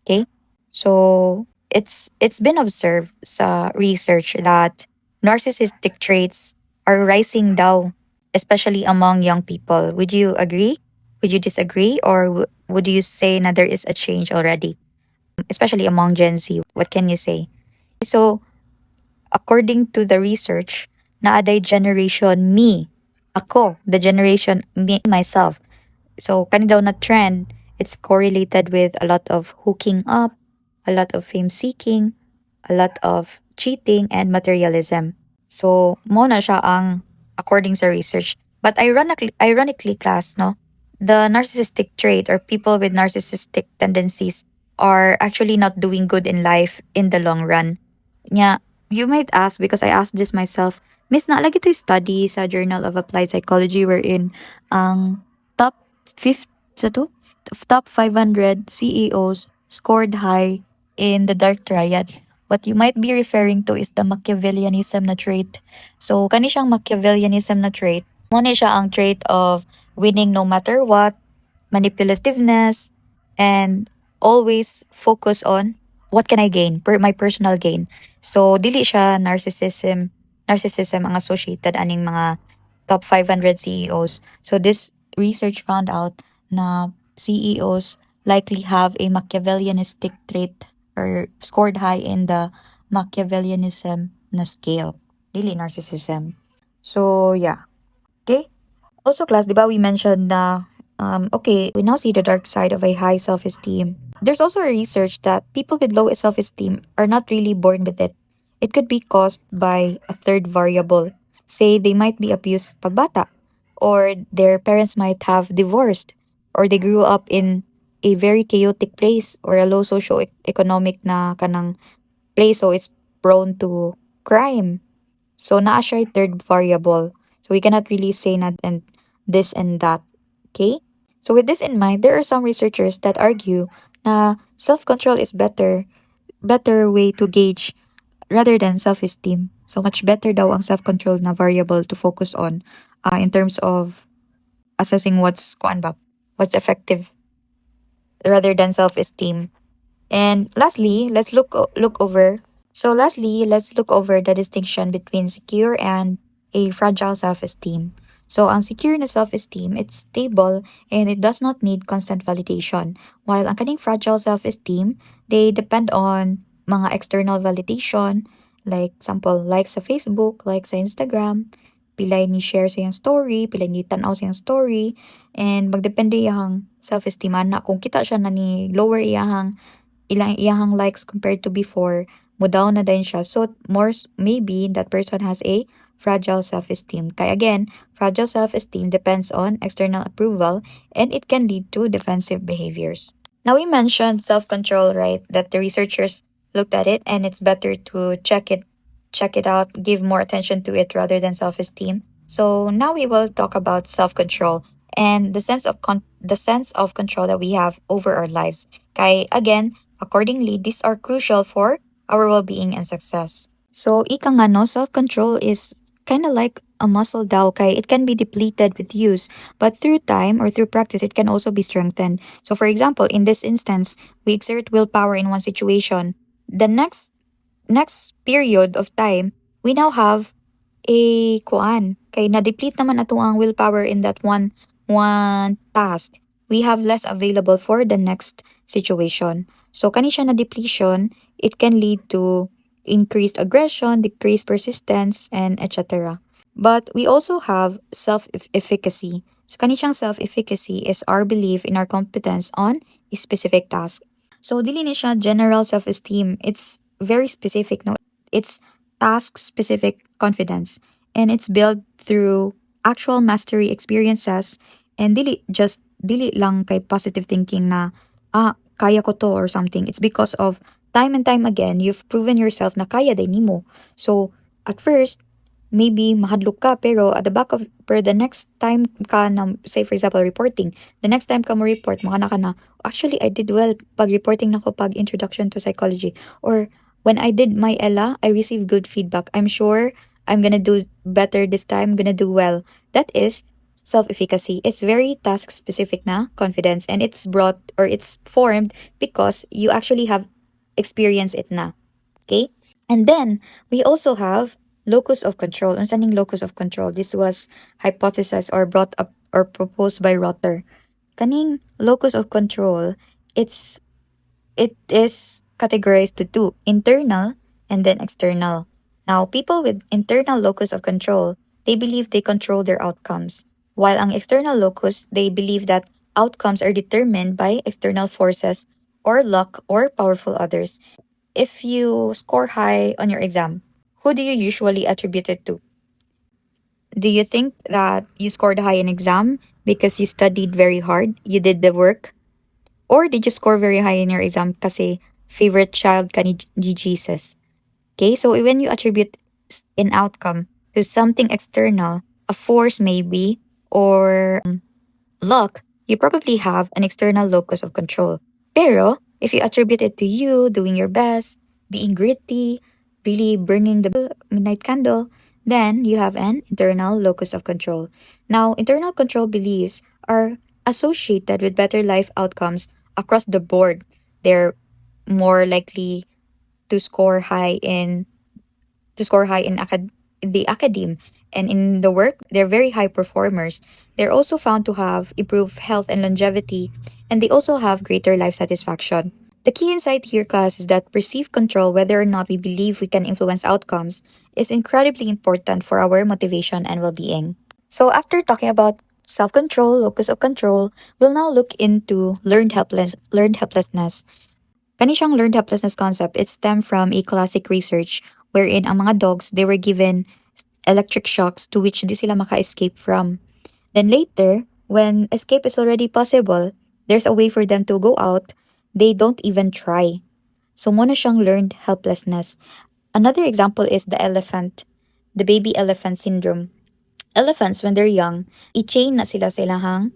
Okay? So, it's been observed sa research that narcissistic traits are rising daw, especially among young people. Would you agree? Would you disagree? Or would you say that there is a change already, especially among Gen Z? What can you say? So, according to the research, naaday generation me, ako, the generation me, myself. So, kani daw na trend, it's correlated with a lot of hooking up, a lot of fame seeking, a lot of cheating, and materialism. So, mo na siya ang according sa research. But ironically, class, no, the narcissistic trait or people with narcissistic tendencies are actually not doing good in life in the long run. Yeah, you might ask, because I asked this myself, Miss, lagi to study sa Journal of Applied Psychology wherein ang top 5 sa to? Top 500 CEOs scored high in the dark triad. What you might be referring to is the Machiavellianism na trait. So, kani siyang Machiavellianism na trait. Muna siya ang trait of winning no matter what, manipulativeness, and always focus on what can I gain, my personal gain. So, dili siya narcissism ang associated aning mga top 500 CEOs. So, this research found out na CEOs likely have a Machiavellianistic trait or scored high in the Machiavellianism na scale. Dili narcissism. So, yeah. Okay? Also, class, di ba we mentioned na, okay, we now see the dark side of a high self-esteem. There's also a research that people with low self-esteem are not really born with it. It could be caused by a third variable. Say they might be abused pagbata, or their parents might have divorced, or they grew up in a very chaotic place or a low socio-economic na kanang place, so it's prone to crime. So naa siya third variable. So we cannot really say na and this and that. Okay? So with this in mind, there are some researchers that argue na self-control is better way to gauge rather than self-esteem. So much better daw ang self-control na variable to focus on in terms of assessing what's effective rather than self-esteem. And lastly, let's look over the distinction between secure and a fragile self-esteem. So, ang secure na self-esteem, it's stable and it does not need constant validation. While ang kaning fragile self-esteem, they depend on mga external validation, like example, like sa Facebook, like sa Instagram, pilay ni share sa iyang story, pilay ni tanaw sa iyang story, and magdepende iyang self-esteem na kung kita siya na ni lower iyahang likes compared to before, mo down na din siya. So, maybe that person has a fragile self-esteem. Kaya again, fragile self-esteem depends on external approval and it can lead to defensive behaviors. Now, we mentioned self-control, right? That the researchers looked at it and it's better to check it out, give more attention to it rather than self-esteem. So now we will talk about self-control and the sense of control that we have over our lives. Kay again, accordingly, these are crucial for our well-being and success. So ika nga no, self-control is kind of like a muscle daw kay it can be depleted with use, but through time or through practice it can also be strengthened. So for example, in this instance, we exert willpower in one situation. The next period of time, we now have a kuan. Kay na-deplete naman ato ang willpower in that one task. We have less available for the next situation. So kani siya na depletion, it can lead to increased aggression, decreased persistence, and etc. But we also have self-efficacy. So kani siyang self-efficacy is our belief in our competence on a specific task. So dili ni siya general self-esteem. It's very specific, no? It's task specific confidence. And it's built through actual mastery experiences and dili lang kay positive thinking na kaya ko to or something. It's because of time and time again you've proven yourself na kaya din nimo. So at first maybe mahadlok ka pero at the back of pero the next time ka na say for example reporting, the next time ka mo report maka na ka na actually I did well pag reporting nako pag introduction to psychology, or when I did my Ella I received good feedback. I'm sure I'm gonna do better this time, I'm gonna do well. That is self-efficacy. It's very task-specific na confidence, and it's brought or it's formed because you actually have experienced it na. Okay? And then, we also have locus of control. Ano saning locus of control? This was hypothesized or brought up or proposed by Rotter. Kaning locus of control, it is categorized to two, internal and then external. Now, people with internal locus of control, they believe they control their outcomes. While ang external locus, they believe that outcomes are determined by external forces or luck or powerful others. If you score high on your exam, who do you usually attribute it to? Do you think that you scored high in exam because you studied very hard, you did the work, or did you score very high in your exam kasi favorite child ka ni Jesus? Okay, so when you attribute an outcome to something external, a force maybe, or luck, you probably have an external locus of control. Pero, if you attribute it to you doing your best, being gritty, really burning the midnight candle, then you have an internal locus of control. Now, internal control beliefs are associated with better life outcomes across the board. They're more likely to score high in in the academe and in the work. They're very high performers. They're also found to have improved health and longevity, and they also have greater life satisfaction. The key insight here, class, is that perceived control, whether or not we believe we can influence outcomes, is incredibly important for our motivation and well-being. So after talking about self-control, locus of control, we'll now look into learned helplessness. Kani siyang learned helplessness concept, it stemmed from a classic research wherein ang mga dogs, they were given electric shocks to which di sila maka-escape from. Then later, when escape is already possible, there's a way for them to go out, they don't even try. So muna siyang learned helplessness. Another example is the elephant, the baby elephant syndrome. Elephants, when they're young, i-chain na sila sa ilahang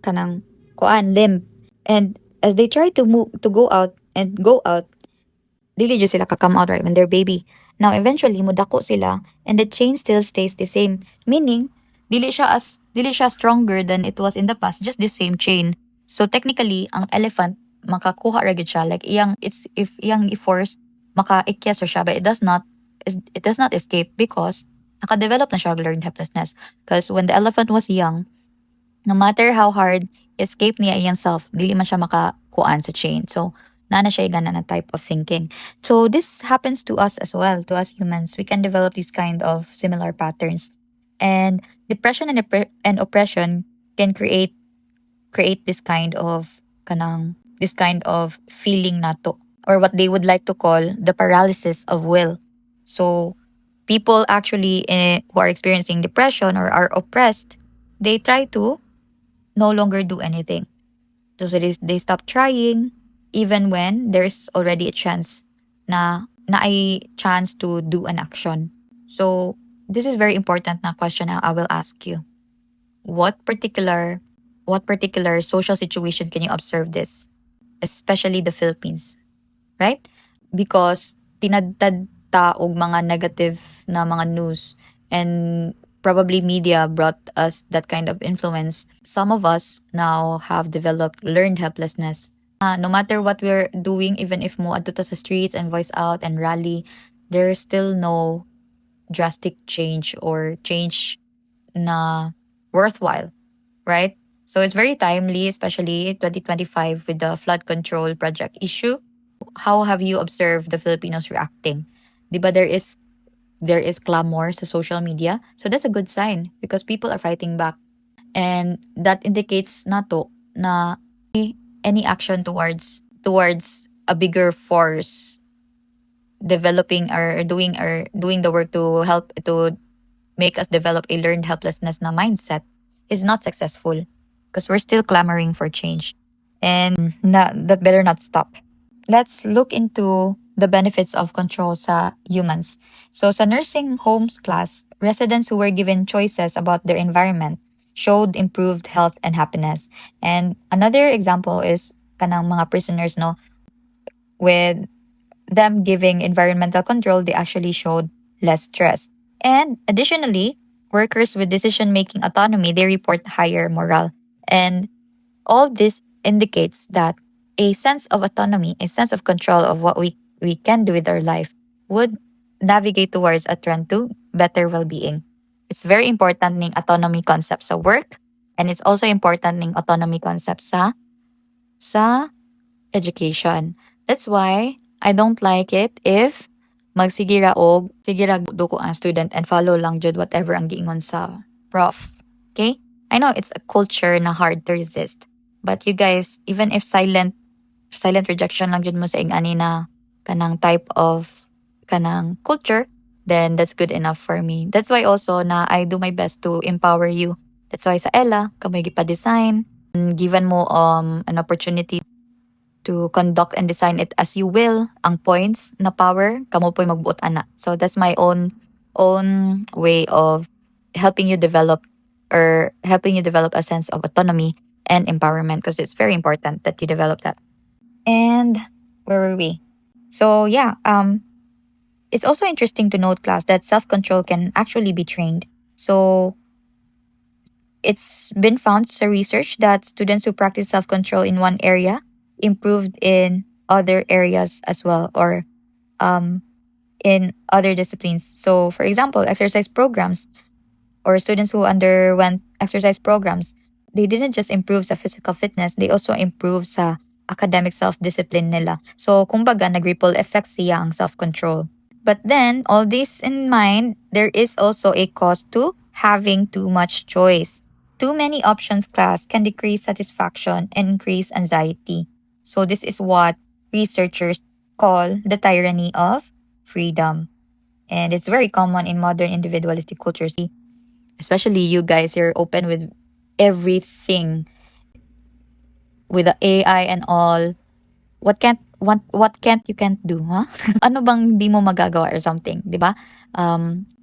kanang limb. And as they try to move to go out, dili jud sila ka-come out right when they're baby. Now eventually mudako sila and the chain still stays the same, meaning dili siya stronger than it was in the past, just the same chain. So technically ang elephant makakuha ra gyud siya, like iyang it's if iyang i-force maka-ikyas ra siya, but it does not escape because naka-develop na siya og learned helplessness. Because when the elephant was young, no matter how hard escape niya iyang self, dili man siya makakuan sa chain. So, na siya yung na type of thinking. So, this happens to us as well, to us humans. We can develop these kind of similar patterns. And depression and oppression can create this kind of feeling nato, or what they would like to call the paralysis of will. So, people actually who are experiencing depression or are oppressed, they try to no longer do anything. So they stop trying even when there's already a chance na a chance to do an action. So this is very important na question na I will ask you. What particular social situation can you observe this? Especially the Philippines, right? Because tinadtad ta og mga negative na mga news, and probably media brought us that kind of influence. Some of us now have developed learned helplessness. No matter what we're doing, even if mo adto ta sa streets and voice out and rally, there's still no drastic change or change na worthwhile, right? So it's very timely, especially 2025 with the flood control project issue. How have you observed the Filipinos reacting? Diba there is clamor sa social media. So that's a good sign because people are fighting back. And that indicates nato na any action towards a bigger force developing or doing the work to help to make us develop a learned helplessness na mindset is not successful because we're still clamoring for change. And that better not stop. Let's look into the benefits of control sa humans. So sa nursing homes class, residents who were given choices about their environment showed improved health and happiness. And another example is kanang mga prisoners no, with them giving environmental control, they actually showed less stress. And additionally, workers with decision making autonomy, they report higher morale. And all this indicates that a sense of autonomy, a sense of control of what we can do with our life would navigate towards a trend to better well-being. It's very important ning autonomy concept sa work, and it's also important ning autonomy concept sa education. That's why I don't like it if magsigira og sigira duko ang student and follow lang jud whatever ang giingon sa prof. Okay? I know it's a culture na hard to resist. But you guys, even if silent rejection lang jud mo sa ingani na kanang type of kanang culture, then that's good enough for me. That's why also na I do my best to empower you. That's why sa Ella, kami gipa-design, given mo an opportunity to conduct and design it as you will, ang points na power, kamo po'y magbuot ana. So that's my own way of helping you develop a sense of autonomy and empowerment because it's very important that you develop that. And where were we? So yeah, it's also interesting to note, class, that self-control can actually be trained. So it's been found through research that students who practice self-control in one area improved in other areas as well, or in other disciplines. So for example, exercise programs or students who underwent exercise programs, they didn't just improve sa physical fitness, they also improve sa academic self-discipline nila. So kumbaga, nag-ripple effect siya ang self-control. But then, all this in mind, there is also a cost to having too much choice. Too many options, class, can decrease satisfaction and increase anxiety. So this is what researchers call the tyranny of freedom. And it's very common in modern individualistic cultures. Especially you guys, you're open with everything with the AI and all. What can't you can't do, huh? Ano bang di mo magagawa or something, di ba?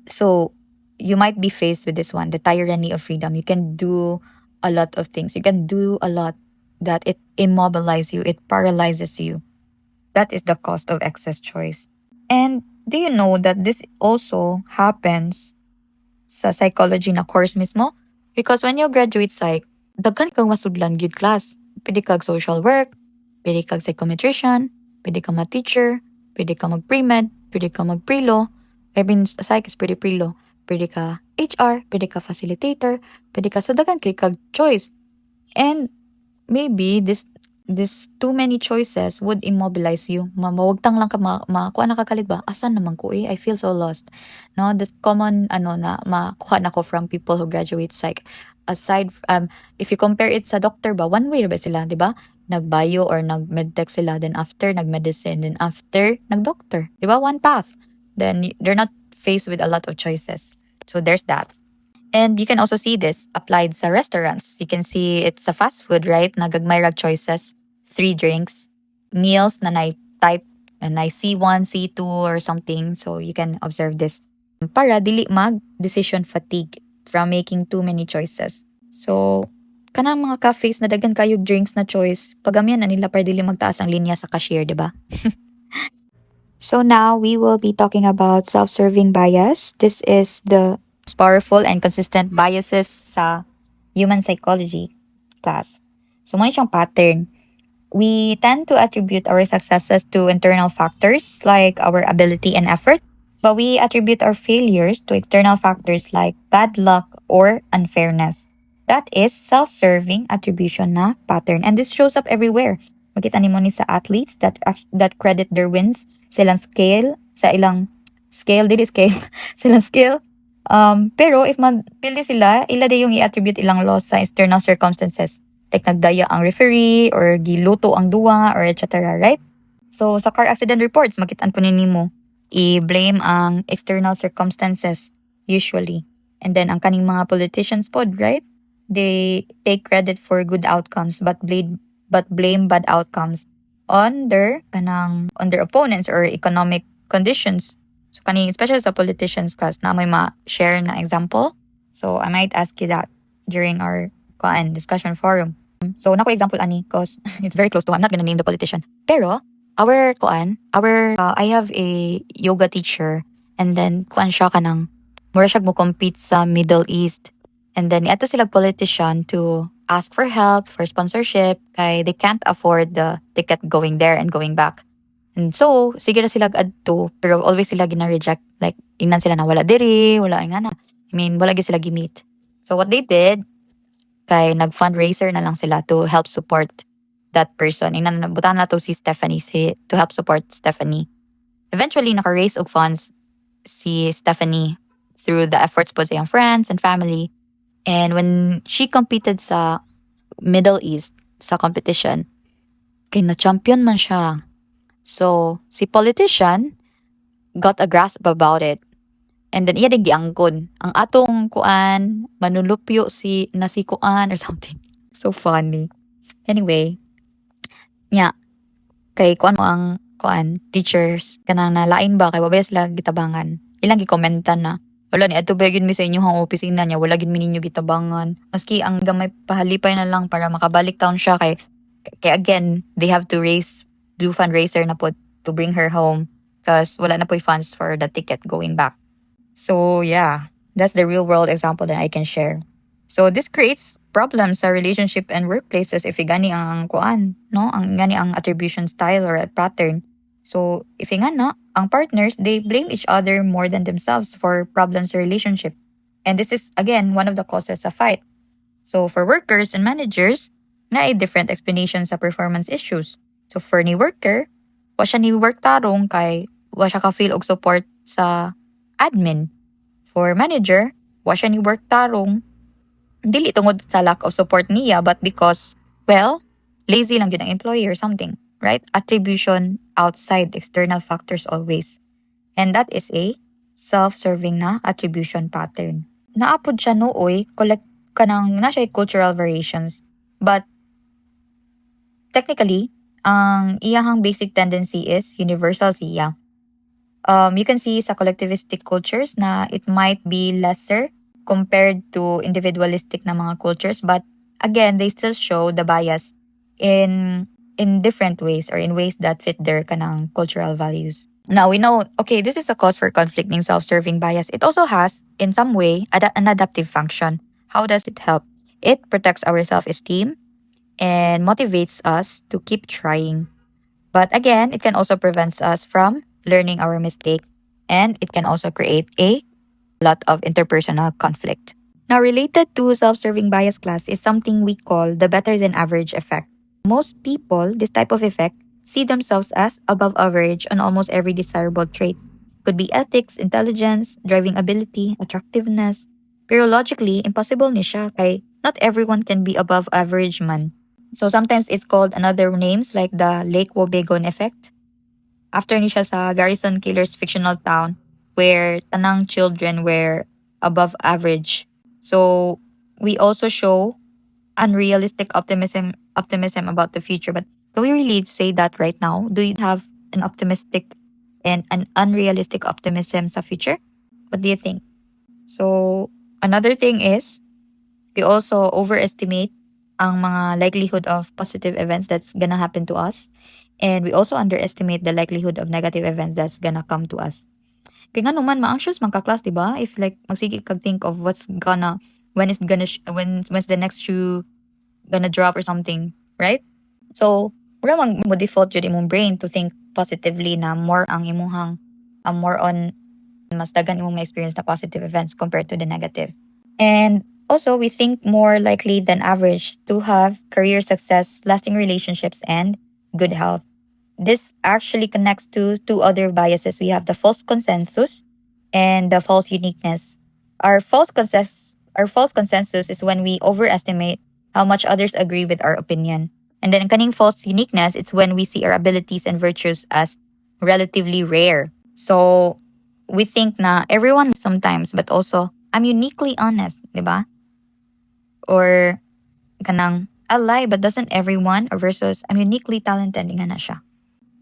So you might be faced with this one, the tyranny of freedom. You can do a lot of things. You can do a lot that it immobilizes you, it paralyzes you. That is the cost of excess choice. And do you know that this also happens sa psychology na course mismo? Because when you graduate psych, daghan kang masudlan gyud, class. Pwede kag social work, pwede kag psychometrician, pwede kang ma-teacher, pwede kang mag-pre-med, pwede kang mag-pre-law. I mean, psych is pretty pre-law. Pwede ka HR, pwede ka facilitator, pwede ka so daghan kay kag choice. And maybe this too many choices would immobilize you. Mawagtang lang ka makuha na kakalit ba? Asan naman ko I feel so lost. No, that's common na makuha na ko from people who graduate psych. Aside if you compare it sa doctor ba, one way ba sila, di ba? Nag-bio or nag-medtech sila, then after nag-medicine, then after nag-doctor. Di ba? One path. Then they're not faced with a lot of choices. So there's that. And you can also see this applied sa restaurants. You can see it's a fast food, right? Nagagmay rag choices, 3 drinks, meals na type na C1, C2 or something. So you can observe this. Para dili mag decision fatigue from making too many choices. So kanang mga cafes na daghan kayog drinks na choice, pagamian na nila para dili magtaas ang linya sa cashier, di ba? So now we will be talking about self-serving bias. This is the powerful and consistent biases sa human psychology class. So muna siyang pattern. We tend to attribute our successes to internal factors like our ability and effort, but we attribute our failures to external factors like bad luck or unfairness. That is self-serving attribution na pattern, and this shows up everywhere. Makita nimo ni sa athletes that credit their wins sa ilang scale, silang skill. Pero if magpili sila, ila day yung i-attribute ilang loss sa external circumstances. Like nagdaya ang referee or giluto ang duwa or etc. Right? So sa car accident reports, makitaan po nimo i-blame ang external circumstances usually. And then ang kaning mga politicians pod, right? They take credit for good outcomes but blame bad outcomes on their opponents or economic conditions. So kaning especially sa politicians class na may ma-share na example. So I might ask you that during our discussion forum. So nako example ani cause it's very close to I'm not gonna name the politician. Pero I have a yoga teacher and then siya kanang mura siya mo compete sa Middle East. And then ato sila politician to ask for help for sponsorship kay they can't afford the ticket going there and going back. And so, sige na sila adto, pero always sila gina-reject. Like, ingnan sila na wala diri, wala nga na. I mean, wala gyud sila gi-meet. So what they did, kay nag-fundraiser na lang sila to help support that person. Ingnan na, butan na to si Stephanie to help support Stephanie. Eventually, naka-raise og funds si Stephanie through the efforts po sa iyang friends and family. And when she competed sa Middle East, sa competition, kay na-champion man siya. So, si politician got a grasp about it. And then, iya din giangkon. Ang atong kuan, manulupyo si kuan or something. So funny. Anyway, nya, kay kuan mo ang kuan, teachers, kanang nalain ba, kay wabaya sila gitabangan. Ilang gikomenta na, wala ni ato ba yun mi sa inyong opisina niya, wala gid mi ninyo gitabangan. Maski ang gamay pahalipay na lang para makabalik taon siya kay again, they have to do fundraiser na po to bring her home because wala na po funds for the ticket going back. So yeah, that's the real world example that I can share. So this creates problems sa relationship and workplaces if igani ang kuan, no? Ang igani ang attribution style or a pattern. So if ingana, ang partners, they blame each other more than themselves for problems sa relationship. And this is again one of the causes of fight. So for workers and managers, na ay different explanations sa performance issues. So for ni worker, wa siya ni work tarong kay wa siya ka feel og support sa admin. For manager, wa siya ni work tarong dili tungod sa lack of support niya but because, well, lazy lang yun ang employee or something, right? Attribution outside external factors always. And that is a self-serving na attribution pattern. Naapod siya nooy, na siya cultural variations. But technically, ang iyahang basic tendency is universal siya. You can see sa collectivistic cultures na it might be lesser compared to individualistic na mga cultures, but again, they still show the bias in different ways or in ways that fit their kanang cultural values. Now we know, okay, this is a cause for conflicting self-serving bias. It also has, in some way, an adaptive function. How does it help? It protects our self-esteem and motivates us to keep trying. But again, it can also prevent us from learning our mistake, and it can also create a lot of interpersonal conflict. Now, related to self-serving bias class is something we call the better than average effect. Most people, this type of effect, see themselves as above average on almost every desirable trait. Could be ethics, intelligence, driving ability, attractiveness. Pero logically, impossible ni siya kay not everyone can be above average man. So sometimes it's called another names like the Lake Wobegon effect. After ni siya sa Garrison Killer's fictional town where tanang children were above average. So we also show unrealistic optimism about the future. But can we really say that right now? Do you have an optimistic and an unrealistic optimism sa future? What do you think? So another thing is we also overestimate ang mga likelihood of positive events that's gonna happen to us. And we also underestimate the likelihood of negative events that's gonna come to us. Kaya nga naman, ma-anxious man ka-class, diba? If like, magsige kag think of when's the next shoe gonna drop or something, right? So, wala mo default yun imong brain to think positively na more ang imuhang, more on mas dagan imong ma-experience na positive events compared to the negative. And also, we think more likely than average to have career success, lasting relationships, and good health. This actually connects to two other biases. We have the false consensus and the false uniqueness. Our false consensus is when we overestimate how much others agree with our opinion. And then kaning false uniqueness, it's when we see our abilities and virtues as relatively rare. So we think na everyone sometimes, but also I'm uniquely honest, di ba? Or kanang I lie, but doesn't everyone? Or versus I'm uniquely talented, nga na siya.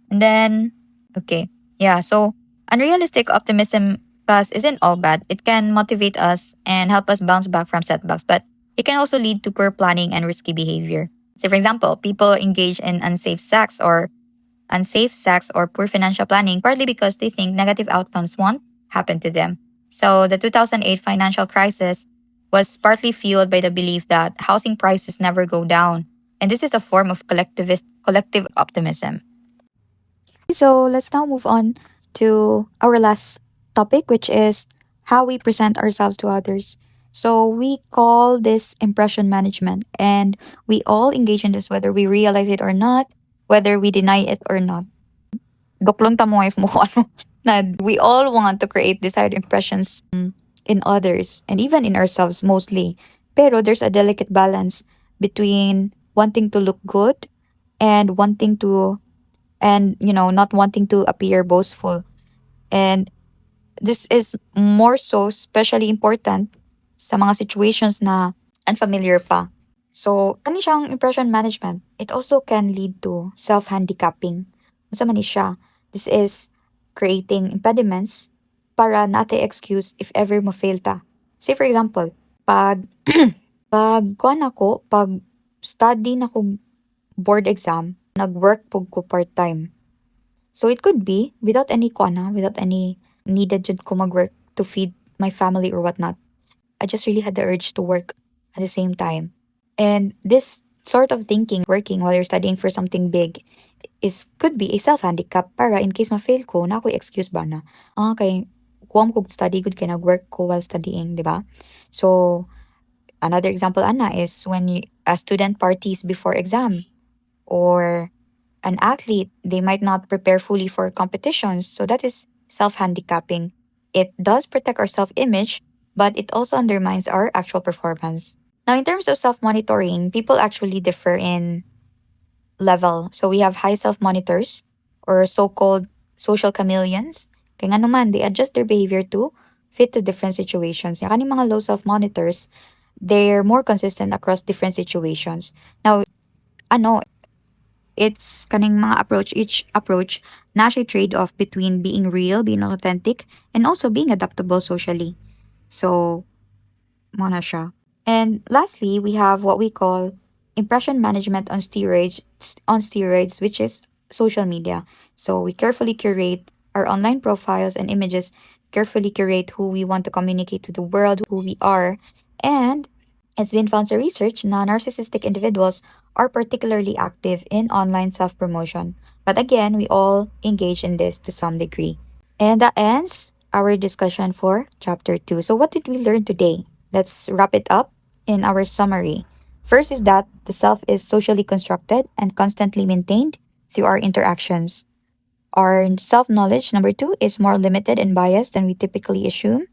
And then, okay, yeah. So unrealistic optimism class isn't all bad. It can motivate us and help us bounce back from setbacks, but it can also lead to poor planning and risky behavior. So, for example, people engage in unsafe sex or poor financial planning partly because they think negative outcomes won't happen to them. So the 2008 financial crisis was partly fueled by the belief that housing prices never go down. And this is a form of collective optimism. So let's now move on to our last topic, which is how we present ourselves to others. So we call this impression management, and we all engage in this whether we realize it or not, whether we deny it or not. Doklon ta mo if mo kung ano na we all want to create desired impressions in others and even in ourselves mostly. Pero there's a delicate balance between wanting to look good and wanting to and not wanting to appear boastful. And this is more so especially important sa mga situations na unfamiliar pa. So, kani siyang impression management. It also can lead to self-handicapping. Unsa man ni siya? This is creating impediments para nate excuse if ever mo fail ta. Say for example, pag kuan ako, pag study na ko board exam, nag-work pug ko part-time. So it could be without any kuana, without any needed jud ko mag-work to feed my family or whatnot. I just really had the urge to work at the same time. And this sort of thinking, working while you're studying for something big, is could be a self-handicap para in case ma-fail ko, na ako excuse ba na, kay kuwam ko study good kay nag-work ko while studying, di ba? So, another example, Anna, is when a student parties before exam or an athlete, they might not prepare fully for competitions. So that is self-handicapping. It does protect our self-image, but it also undermines our actual performance. Now, in terms of self-monitoring, people actually differ in level. So we have high self-monitors or so-called social chameleons. Kaya nga naman, they adjust their behavior to fit to different situations. Yung kaning mga low self-monitors, they're more consistent across different situations. Now, ano, it's kaning mga approach, each approach, na siya trade-off between being real, being authentic, and also being adaptable socially. So, mo na siya. And lastly, we have what we call impression management on steroids, which is social media. So we carefully curate our online profiles and images, carefully curate who we want to communicate to the world, who we are. And it's been found through research na narcissistic individuals are particularly active in online self-promotion. But again, we all engage in this to some degree. And that ends our discussion for chapter 2. So what did we learn today? Let's wrap it up in our summary. First is that the self is socially constructed and constantly maintained through our interactions. Our self knowledge, number 2, is more limited and biased than we typically assume.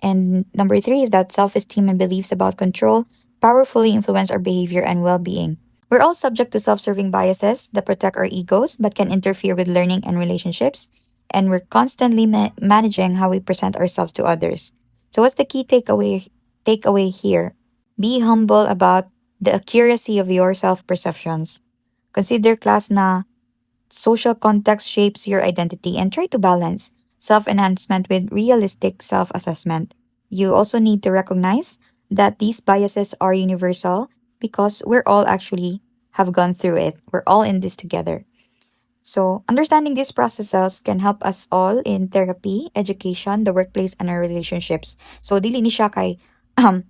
And number 3 is that self esteem and beliefs about control powerfully influence our behavior and well being. We're all subject to self serving biases that protect our egos but can interfere with learning and relationships. And we're constantly managing how we present ourselves to others. So, what's the key takeaway here? Be humble about the accuracy of your self perceptions. Consider class na social context shapes your identity and try to balance self enhancement with realistic self assessment. You also need to recognize that these biases are universal because we're all actually have gone through it. We're all in this together. So, understanding these processes can help us all in therapy, education, the workplace, and our relationships. So, dili ni siya kay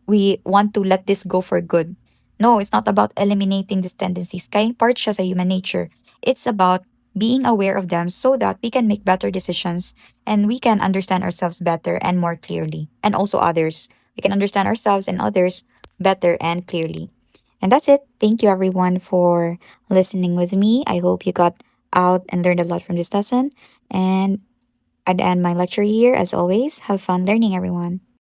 we want to let this go for good. No, it's not about eliminating these tendencies. Kay part siya sa human nature. It's about being aware of them so that we can make better decisions and we can understand ourselves better and more clearly. And also others. We can understand ourselves and others better and clearly. And that's it. Thank you everyone for listening with me. I hope you got out and learned a lot from this lesson. And I'd end my lecture here. As always, have fun learning, everyone.